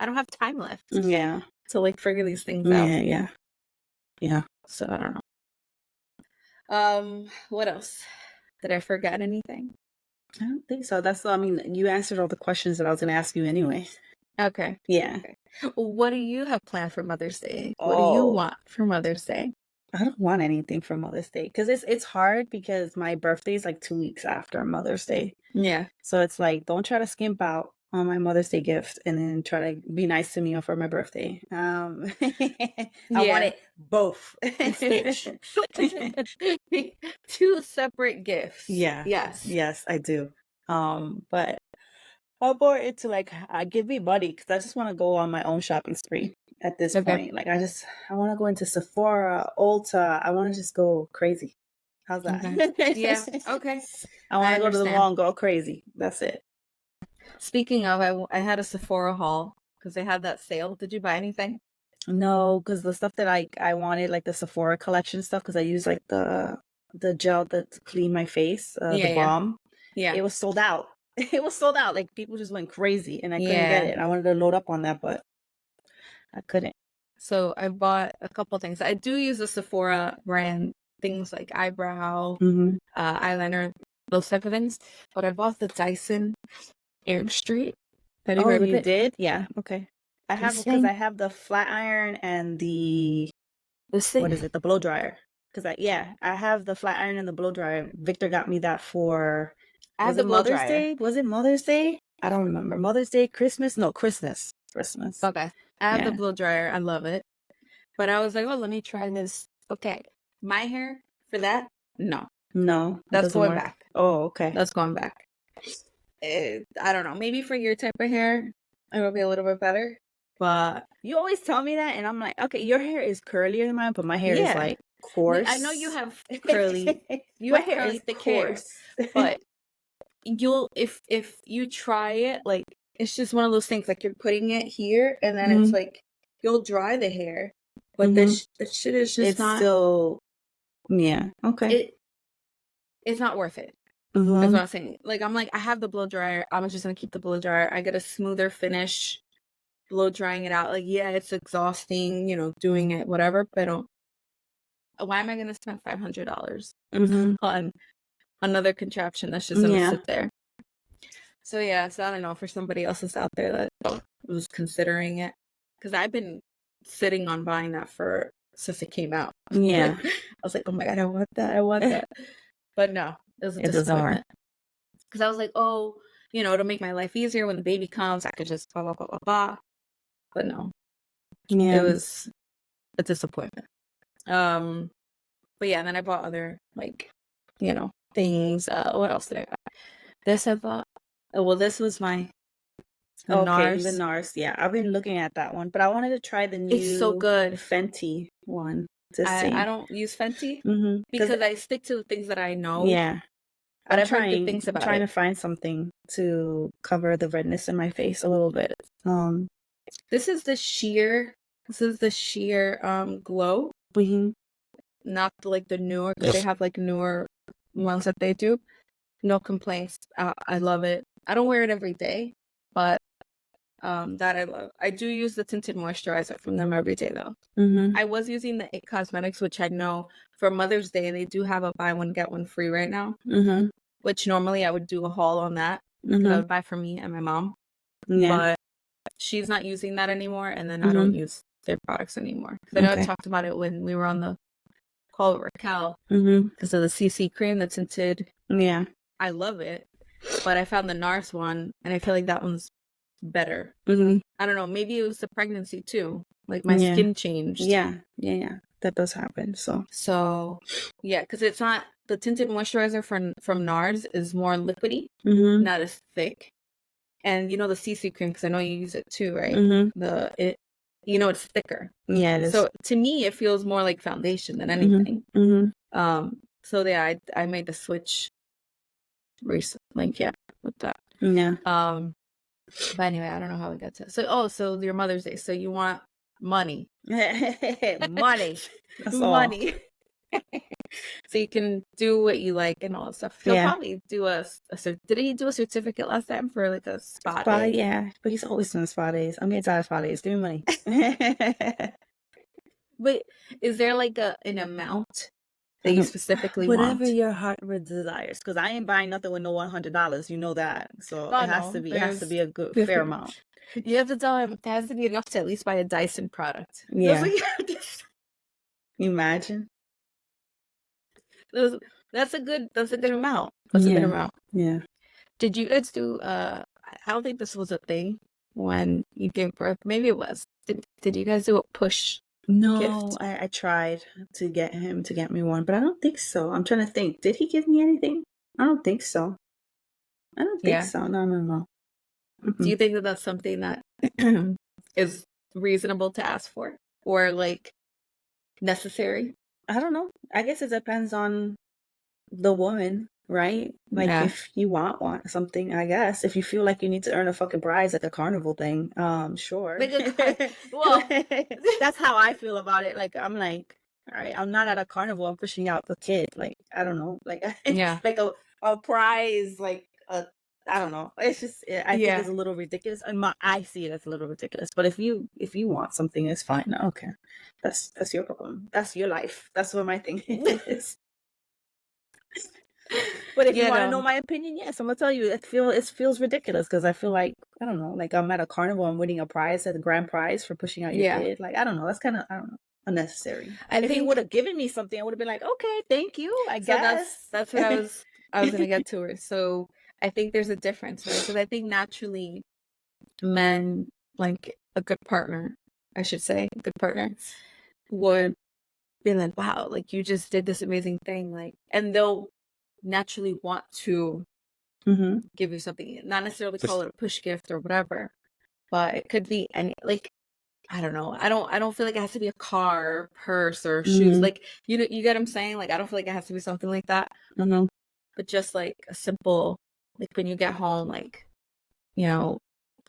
don't have time left Yeah. to like figure these things out. Yeah, yeah. Yeah. So I don't know. What else? Did I forget anything? I don't think so. I mean, you answered all the questions that I was going to ask you anyway. Okay. Yeah. Okay. What do you have planned for Mother's Day? What do you Oh, want for Mother's Day? I don't want anything for Mother's Day because it's hard because my birthday is like 2 weeks after Mother's Day. Yeah. So it's like, don't try to skimp out on my Mother's Day gift and then try to be nice to me for my birthday. I want Yeah. it both. Stitch. Two separate gifts. Yeah. Yes. Yes, I do. But I'm more into like give me money because I just want to go on my own shopping spree at this Okay. point. Like I want to go into Sephora, Ulta. I want to just go crazy. How's that? Okay. Yeah. Okay. I want I to go to the understand. mall and go crazy. That's it. Speaking of, I had a Sephora haul because they had that sale. Did you buy anything? No, because the stuff that I wanted, like the Sephora collection stuff, because I use like the gel that to clean my face, the Yeah. Yeah. balm. Yeah. It was sold out. It was sold out. Like people just went crazy, and I couldn't get Yeah. it. I wanted to load up on that, but I couldn't. So I bought a couple things. I do use the Sephora brand, things like eyebrow, Hmm. eyeliner, those type of things. But I bought the Dyson Airstream. Have you Oh, heard of you it? did? Yeah. Okay. I have This because I thing, have the flat iron and the this what thing. is it? The blow dryer. Because I have the flat iron and the blow dryer. Victor got me that for I have was the it blow Mother's dryer. Day? Was it Mother's Day? I don't remember. Mother's Day, Christmas? No, Christmas. Christmas. Okay. I have the Yeah. blow dryer. I love it. But I was like, oh, let me try this. Okay. My hair for that? No. No, it That's doesn't going work. back. Oh, okay. That's going back. I don't know. Maybe for your type of hair, it'll be a little bit better. But You always tell me that, and I'm like, okay, your hair is curlier than mine, but my hair is yeah. like coarse. I know you have curly, My hair is thick coarse. hair, but you'll if you try it, like it's just one of those things. Like you're putting it here, and then it's like you'll dry the hair, but the shit is just it's not. Still, yeah. Okay. It's not worth it. That's what I'm saying. Like I'm like I have the blow dryer. I'm just gonna keep the blow dryer. I get a smoother finish blow drying it out. Like yeah, it's exhausting, doing it, whatever. But why am I gonna spend $500 on another contraption that's just gonna sit there? So yeah, so I don't know for somebody else that's out there that was considering it, because I've been sitting on buying that since it came out. Yeah. I was like, oh my god, I want that. But no, it was a disappointment. Because I was like, oh, it'll make my life easier when the baby comes. I could just blah blah blah blah blah. But no, it was a disappointment. But yeah, and then I bought other things. What else did I buy? This I bought. Oh well, this was my NARS. The NARS. Yeah, I've been looking at that one, but I wanted to try the new. It's so good. Fenty one to see. I don't use Fenty because I stick to the things that I know. Yeah. But I've heard good things about it. I'm trying to find something to cover the redness in my face a little bit. This is the sheer glow. Not like the newer, because they have like newer ones that they do. No complaints. I love it. I don't wear it every day, but that I love. I do use the tinted moisturizer from them every day though. I was using the It Cosmetics, which I know for Mother's Day they do have a buy one get one free right now. Which normally I would do a haul on that. I would buy for me and my mom. But she's not using that anymore, and then I don't use their products anymore. Because I know I talked about it when we were on the call with Raquel, because of the CC cream, the tinted. Yeah, I love it, but I found the NARS one, and I feel like that one's better. I don't know. Maybe it was the pregnancy too. Like my skin changed. Yeah, that does happen. So yeah, because it's not the tinted moisturizer from NARS is more liquidy, not as thick. And the CC cream, because I know you use it too, right? It's thicker. Yeah, it is. So to me, it feels more like foundation than anything. So yeah, I made the switch recently. Yeah, with that. Yeah. But anyway, I don't know how we got to. So your Mother's Day. So you want money? Money. That's money. So you can do what you like and all that stuff. He'll probably do did he do a certificate last time for like a spa day? Yeah, but he's always doing spa days. I'm getting tired of spa days. Give me money. But is there like an amount that you specifically whatever want? your heart desires? Because I ain't buying nothing with no $100. You know that. So it has to be a good fair amount. You have to tell him it has to be enough to at least buy a Dyson product. Yeah. You imagine? That's a good amount. That's a good amount. Yeah. Did you guys do I don't think this was a thing when you gave birth. Maybe it was. Did you guys do a push? No, gift? I tried to get him to get me one, but I don't think so. I'm trying to think. Did he give me anything? I don't think so. No. Do you think that that's something that is reasonable to ask for, or like necessary? I don't know. I guess it depends on the woman, right? Like if you want something, I guess. If you feel like you need to earn a fucking prize like a carnival thing, sure. Well, that's how I feel about it. Like I'm like, all right, I'm not at a carnival. I'm pushing out the kid. Like I don't know, like like a prize, like I don't know. It's just I think it's a little ridiculous. I see it as a little ridiculous. But if you want something, it's fine. Okay, that's your problem. That's your life. That's what my thing is. But if you want to know my opinion, yes, I'm gonna tell you. It feels ridiculous because I feel like I don't know, like I'm at a carnival and winning a prize, a grand prize for pushing out your kid. Like I don't know, that's kind of unnecessary. If he would have given me something, I would have been like, okay, thank you. I guess that's what I was gonna get to her. So I think there's a difference, right? Because I think naturally, men like a good partner, I should say, a good partner would be like, wow, like you just did this amazing thing, like, and they'll naturally want to give you something, not necessarily call it a push gift or whatever, but it could be any, like I don't know. I don't feel like it has to be a car, purse, or shoes. Like, you get what I'm saying? Like, I don't feel like it has to be something like that. Mm-hmm. But just like a simple, like when you get home, like, you know,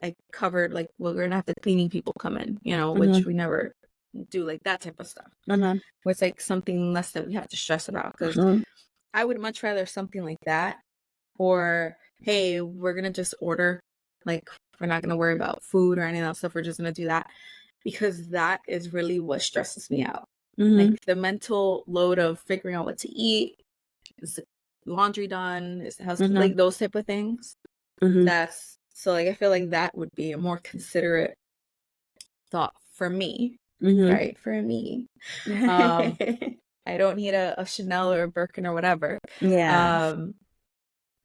like covered, like, well, we're gonna have the cleaning people come in, which we never do, like that type of stuff. Mm-hmm. Where it's like something less that we have to stress about. Because I would much rather something like that, or hey, we're gonna just order, like we're not gonna worry about food or any of that stuff. We're just gonna do that, because that is really what stresses me out. Like the mental load of figuring out what to eat, is the laundry done, is the house like those type of things. That's so like I feel like that would be a more considerate thought for me, right? For me, I don't need a Chanel or a Birkin or whatever. Yeah.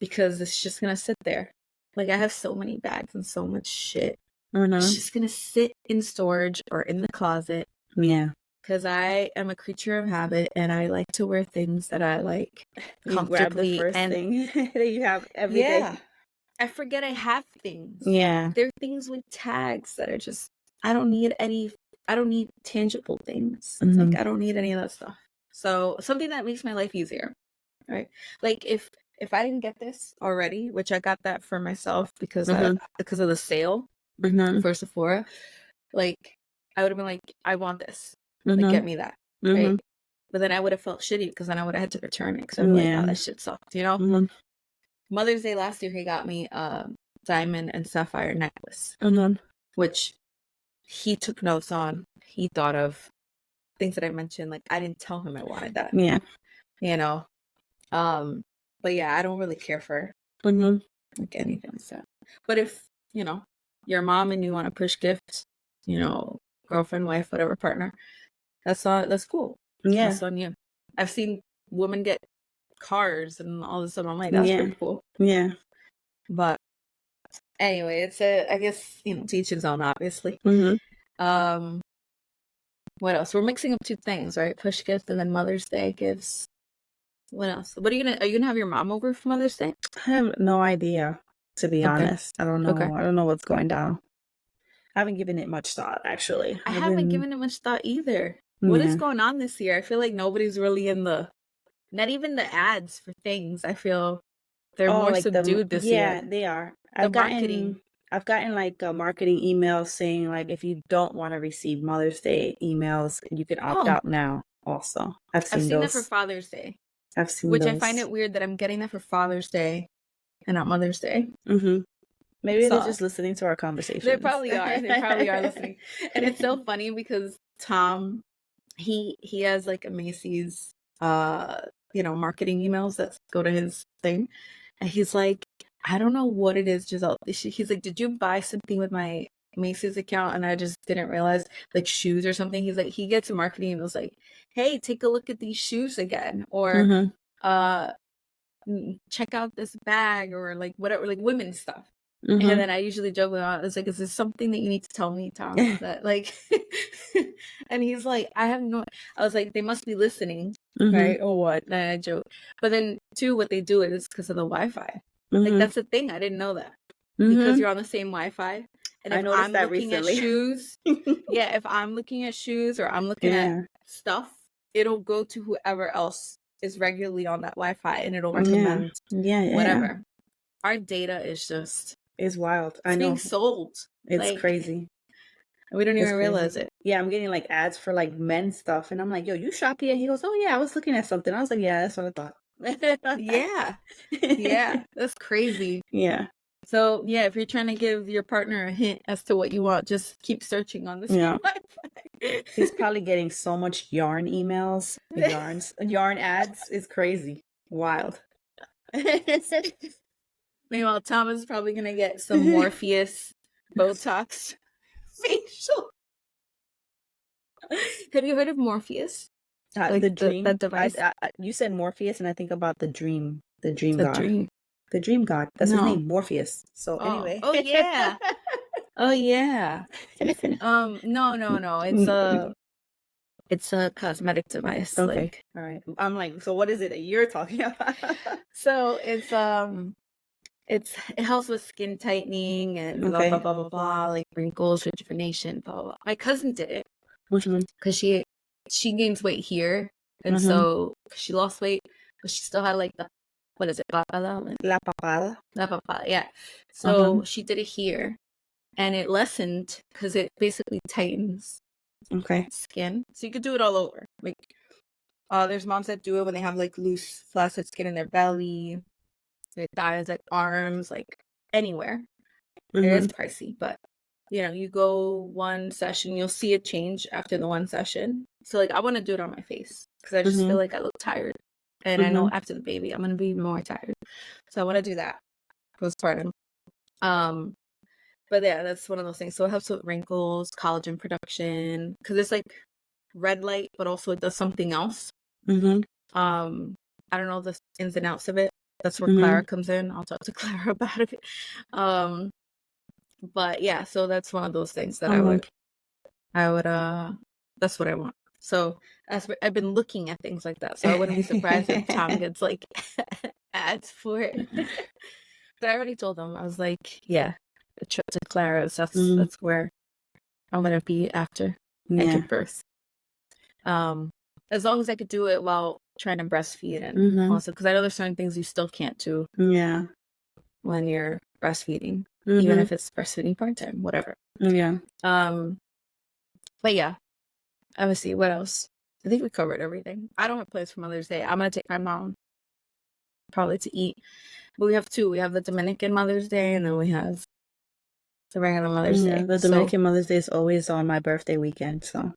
Because it's just gonna sit there. Like I have so many bags and so much shit. It's just gonna sit in storage or in the closet. Yeah. Because I am a creature of habit, and I like to wear things that I like You grab the comfortably. first And thing that you have every day. yeah, I forget I have things. Yeah. There are things with tags that are just, I don't need tangible things. Like I don't need any of that stuff. So something that makes my life easier, right? Like if I didn't get this already, which I got that for myself because of the sale for Sephora, like I would have been like, I want this. Like get me that. Right. But then I would have felt shitty because then I would have had to return it because I'd be like, oh, that shit sucked, Mother's Day last year, he got me a diamond and sapphire necklace, which he took notes on. He thought of things that I mentioned. Like I didn't tell him I wanted that. Yeah. But yeah, I don't really care for like anything like that. But if you're a mom and you want to push gifts, girlfriend, wife, whatever, partner, that's cool. Yeah. That's on you. I've seen women get cars and all this stuff. I'm like, that's pretty cool. Yeah. But anyway, it's I guess to each his own, obviously. What else? We're mixing up two things, right? Push gifts and then Mother's Day gifts. What else? Are you gonna have your mom over for Mother's Day? I have no idea, to be honest. I don't know. Okay. I don't know what's going down. I haven't given it much thought, actually. I haven't given it much thought either. What is going on this year? I feel like nobody's really in not even the ads for things. I feel they're more like subdued this year. Yeah, they are. I've gotten like a marketing email saying like if you don't want to receive Mother's Day emails, you can opt out now. Also, I've seen that for Father's Day. I've seen which those. I find it weird that I'm getting that for Father's Day and not Mother's Day. Maybe they're just listening to our conversation. They probably are. They probably are listening. And it's so funny because Tom, he has like a Macy's, marketing emails that go to his thing, and he's like, I don't know what it is, Giselle. He's like, did you buy something with my Macy's account? And I just didn't realize, like shoes or something. He's like, he gets a marketing emails like, hey, take a look at these shoes again, or check out this bag, or like whatever, like women's stuff. And then I usually joke with him. It's like, is this something that you need to tell me, Tom? That like, and he's like, I was like, they must be listening, right? Or what? And I joke. But then too, what they do is because of the Wi-Fi. Like that's the thing. I didn't know that because you're on the same Wi-Fi. And if I'm looking at shoes, if I'm looking at shoes or I'm looking at stuff, it'll go to whoever else is regularly on that Wi-Fi, and it'll recommend whatever. Our data is wild. It's being sold. It's crazy. We don't even realize it. Yeah, I'm getting like ads for like men's stuff, and I'm like, yo, you shop here? He goes, oh yeah, I was looking at something. I was like, yeah, that's what I thought. Yeah, that's crazy. Yeah. So yeah, if you're trying to give your partner a hint as to what you want, just keep searching on this Wi-Fi. He's probably getting so much yarn emails, yarn ads. It's crazy, wild. Meanwhile, Thomas is probably gonna get some Morpheus Botox facial. Have you heard of Morpheus? Like the dream that device. You said Morpheus, and I think about the dream god. The dream god. That's his name, Morpheus. So anyway. Oh yeah. Oh yeah. No. It's a cosmetic device. Okay. Like, all right. I'm like, so what is it that you're talking about? So it helps with skin tightening and blah blah Okay. blah blah blah, like wrinkles, rejuvenation, blah blah blah. My cousin did it Which one? because she gains weight here, and Mm-hmm. so she lost weight, but she still had like the what is it, papala? La papada. La papala, yeah. Uh-huh. So she did it here, and it lessened because it basically tightens Okay. skin. So you could do it all over. Like, there's moms that do it when they have like loose, flaccid skin in their belly, their thighs, like arms, like anywhere. It is Mm-hmm. pricey, but you go one session, you'll see a change after the one session. So like, I want to do it on my face because I just feel Mm-hmm. like I look tired, and I know Mm-hmm. after the baby I'm gonna be more tired. So I want to do that postpartum. Um, but yeah, that's one of those things. So it helps with wrinkles, collagen production, because it's like red light, but also it does something else. Mm-hmm. I don't know the ins and outs of it. That's where Mm-hmm. Clara comes in. I'll talk to Clara about it. But yeah, so that's one of those things that I would that's what I want. So I've been looking at things like that. So I wouldn't be surprised if Tom gets like ads for it. But I already told him, I was like, yeah, the trip to Clara's, that's where I'm gonna be after I Yeah. give birth. As long as I could do it while trying to breastfeed, and Mm-hmm. also because I know there's certain things you still can't do Yeah. when you're breastfeeding, even Mm-hmm. if it's breastfeeding part-time, whatever. Yeah. But yeah, let me see what else. I think we covered everything. I don't have plans for Mother's Day. I'm gonna take my mom probably to eat. But we have two. We have the Dominican Mother's Day, and then we have the regular Mother's Yeah. Day. The Dominican Mother's Day is always on my birthday weekend, so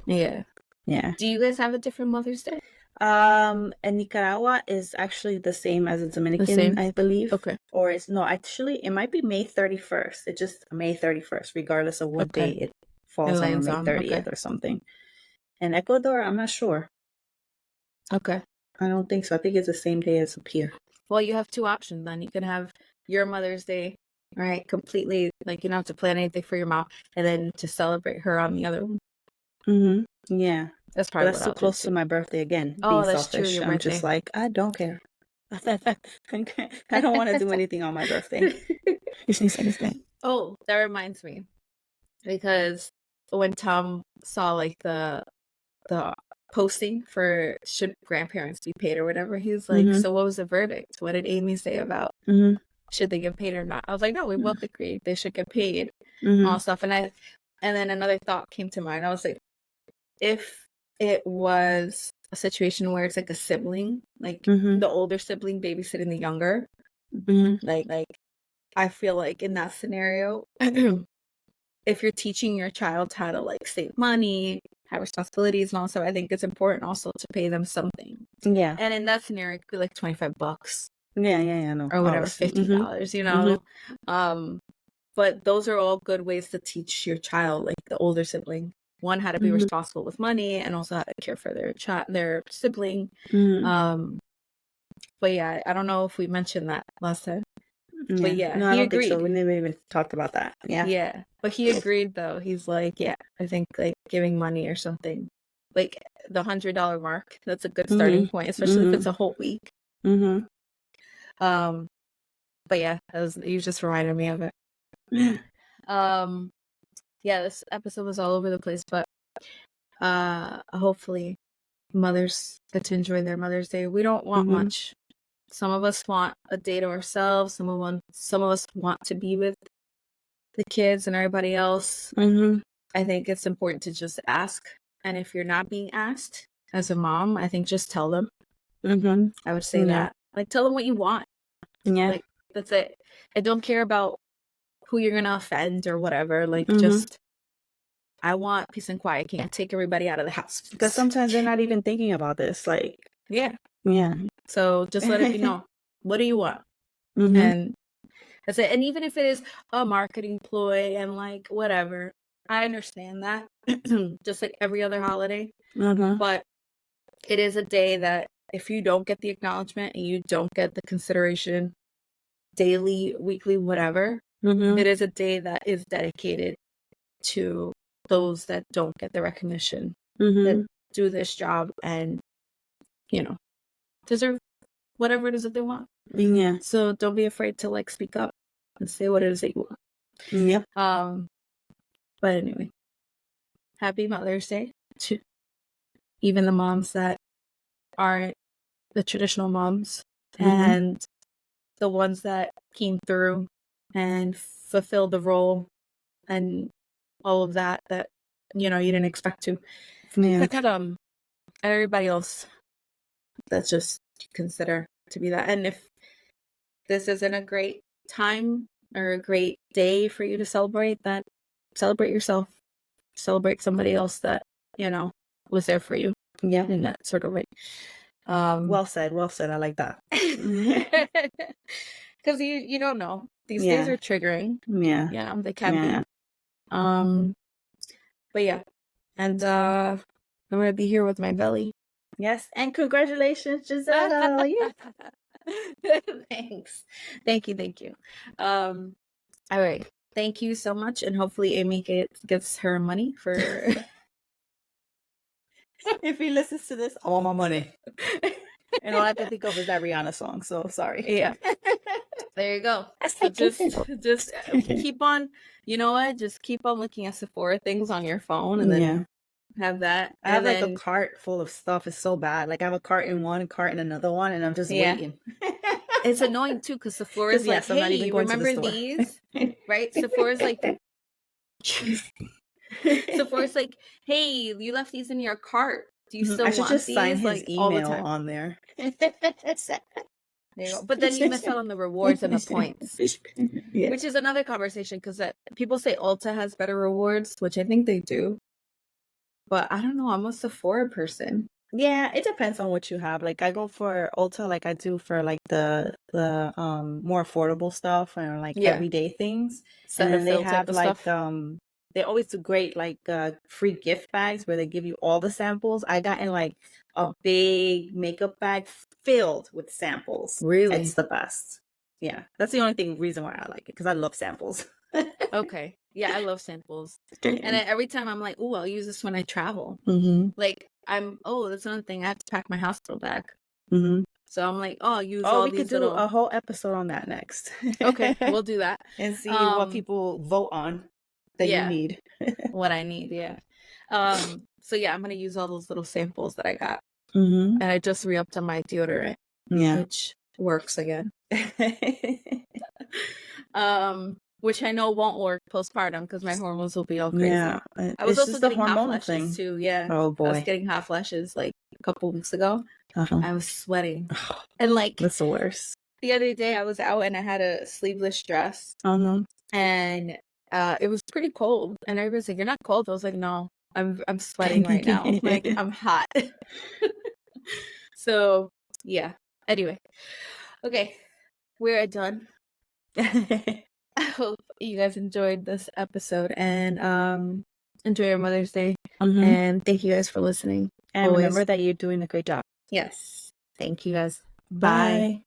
Yeah. yeah. Do you guys have a different Mother's Day? And Nicaragua is actually the same as the Dominican, same? I believe. Okay. Or it's no, actually, it might be May 31st. It's just May 31st, regardless of what Okay. day it falls on, or lands May on, 30th okay. or something. And Ecuador, I'm not sure. Okay. I don't think so. I think it's the same day as up here. Well, you have two options then. You can have your Mother's Day, right? Completely, like you don't have to plan anything for your mom, and then to celebrate her on the other one. Mm-hmm. Yeah. That's But probably that's what too I'll do close too. to my birthday again. Oh, Being that's true. selfish. Your I'm just birthday. like, I don't care. I don't want to do anything on my birthday. Oh, that reminds me, because when Tom saw like the posting for should grandparents be paid or whatever, he was like, so what was the verdict? What did Amy say about should they get paid or not? I was like, no, we both agree they should get paid, all stuff. And then another thought came to mind. I was like, if it was a situation where it's like a sibling, like the older sibling babysitting the younger, like I feel like in that scenario, if you're teaching your child how to like save money, have responsibilities, and also I think it's important also to pay them something. Yeah. And in that scenario, it could be like $25. Yeah, no. Or whatever, $50, But those are all good ways to teach your child, like the older sibling, one, how to be responsible with money, and also how to care for their sibling. But yeah, I don't know if we mentioned that last time. Yeah. But yeah, no, he I don't agreed. think so. We never even talked about that. Yeah. Yeah, but he agreed though. He's like, yeah, I think like giving money or something, like the $100 mark. That's a good starting point, especially if it's a whole week. But yeah, you just reminded me of it. Yeah, this episode was all over the place, but hopefully mothers get to enjoy their Mother's Day. We don't want much. Some of us want a day to ourselves. Some of us want to be with the kids and everybody else. I think it's important to just ask. And if you're not being asked as a mom, I think just tell them. I would say that. Like, tell them what you want. Yeah. Like, that's it. I don't care about who you're going to offend or whatever. Like, just, I want peace and quiet. I can't take everybody out of the house. Because sometimes they're not even thinking about this. Like, yeah. Yeah. So just let it be known. What do you want? And that's it. And even if it is a marketing ploy and like whatever, I understand that. Just like every other holiday. But it is a day that if you don't get the acknowledgement and you don't get the consideration daily, weekly, whatever, it is a day that is dedicated to those that don't get the recognition, that do this job and, deserve whatever it is that they want. Yeah. So don't be afraid to like speak up and say what it is that you want. Yep. But anyway, happy Mother's Day to even the moms that aren't the traditional moms, and the ones that came through and fulfilled the role and all of that you didn't expect to. Yeah. And everybody else that's just consider to be that. And if this isn't a great time or a great day for you to celebrate, then celebrate yourself. Celebrate somebody else that, was there for you. Yeah. In that sort of way. Well said. I like that. Because you don't know. These days are triggering. Yeah. Yeah, they can be. But yeah. And I'm gonna be here with my belly. Yes, and congratulations, Giselle. Yeah. Thanks. Thank you. All right. Thank you so much, and hopefully Amy gets her money for. If he listens to this, I want my money. And all I have to think of is that Rihanna song. So sorry. Yeah. There you go. So just keep on. You know what? Just keep on looking at Sephora things on your phone, and then have that. I have like a cart full of stuff. It's so bad. Like I have a cart in one, cart in another one, and I'm just waiting. It's annoying too because Sephora's like, hey, you remember these? Right? Sephora's like, Sephora's like, hey, you left these in your cart. Do you still want these? I should just sign his email on there. There you go. But then you miss out on the rewards and the points, which is another conversation because people say Ulta has better rewards, which I think they do. But I don't know. I'm a Sephora person. Yeah, it depends on what you have. Like I go for Ulta, like I do for like the more affordable stuff and like everyday things. And then they have like they always do great like free gift bags where they give you all the samples. I got in like a big makeup bag filled with samples. Really? It's the best. Yeah. That's the only reason why I like it because I love samples. Okay. Yeah, I love samples. And every time I'm like, oh, I'll use this when I travel. Like that's another thing. I have to pack my hospital bag. So I'm like, I'll use all these we could do a whole episode on that next. Okay, we'll do that. And see what people vote on that you need. What I need, yeah. So yeah, I'm going to use all those little samples that I got. And I just re-upped on my deodorant. Yeah. Which works again. Which I know won't work postpartum because my hormones will be all crazy. Yeah, I was also getting hot flashes too. Yeah. Oh boy. I was getting hot flashes like a couple weeks ago. I was sweating. And like that's the worst. The other day I was out and I had a sleeveless dress. And it was pretty cold. And everybody's like, "You're not cold." I was like, "No, I'm sweating right now. Like I'm hot." So yeah. Anyway. Okay. We're done. I hope you guys enjoyed this episode and enjoy your Mother's Day. And thank you guys for listening. And remember that you're doing a great job. Yes. Thank you guys. Bye.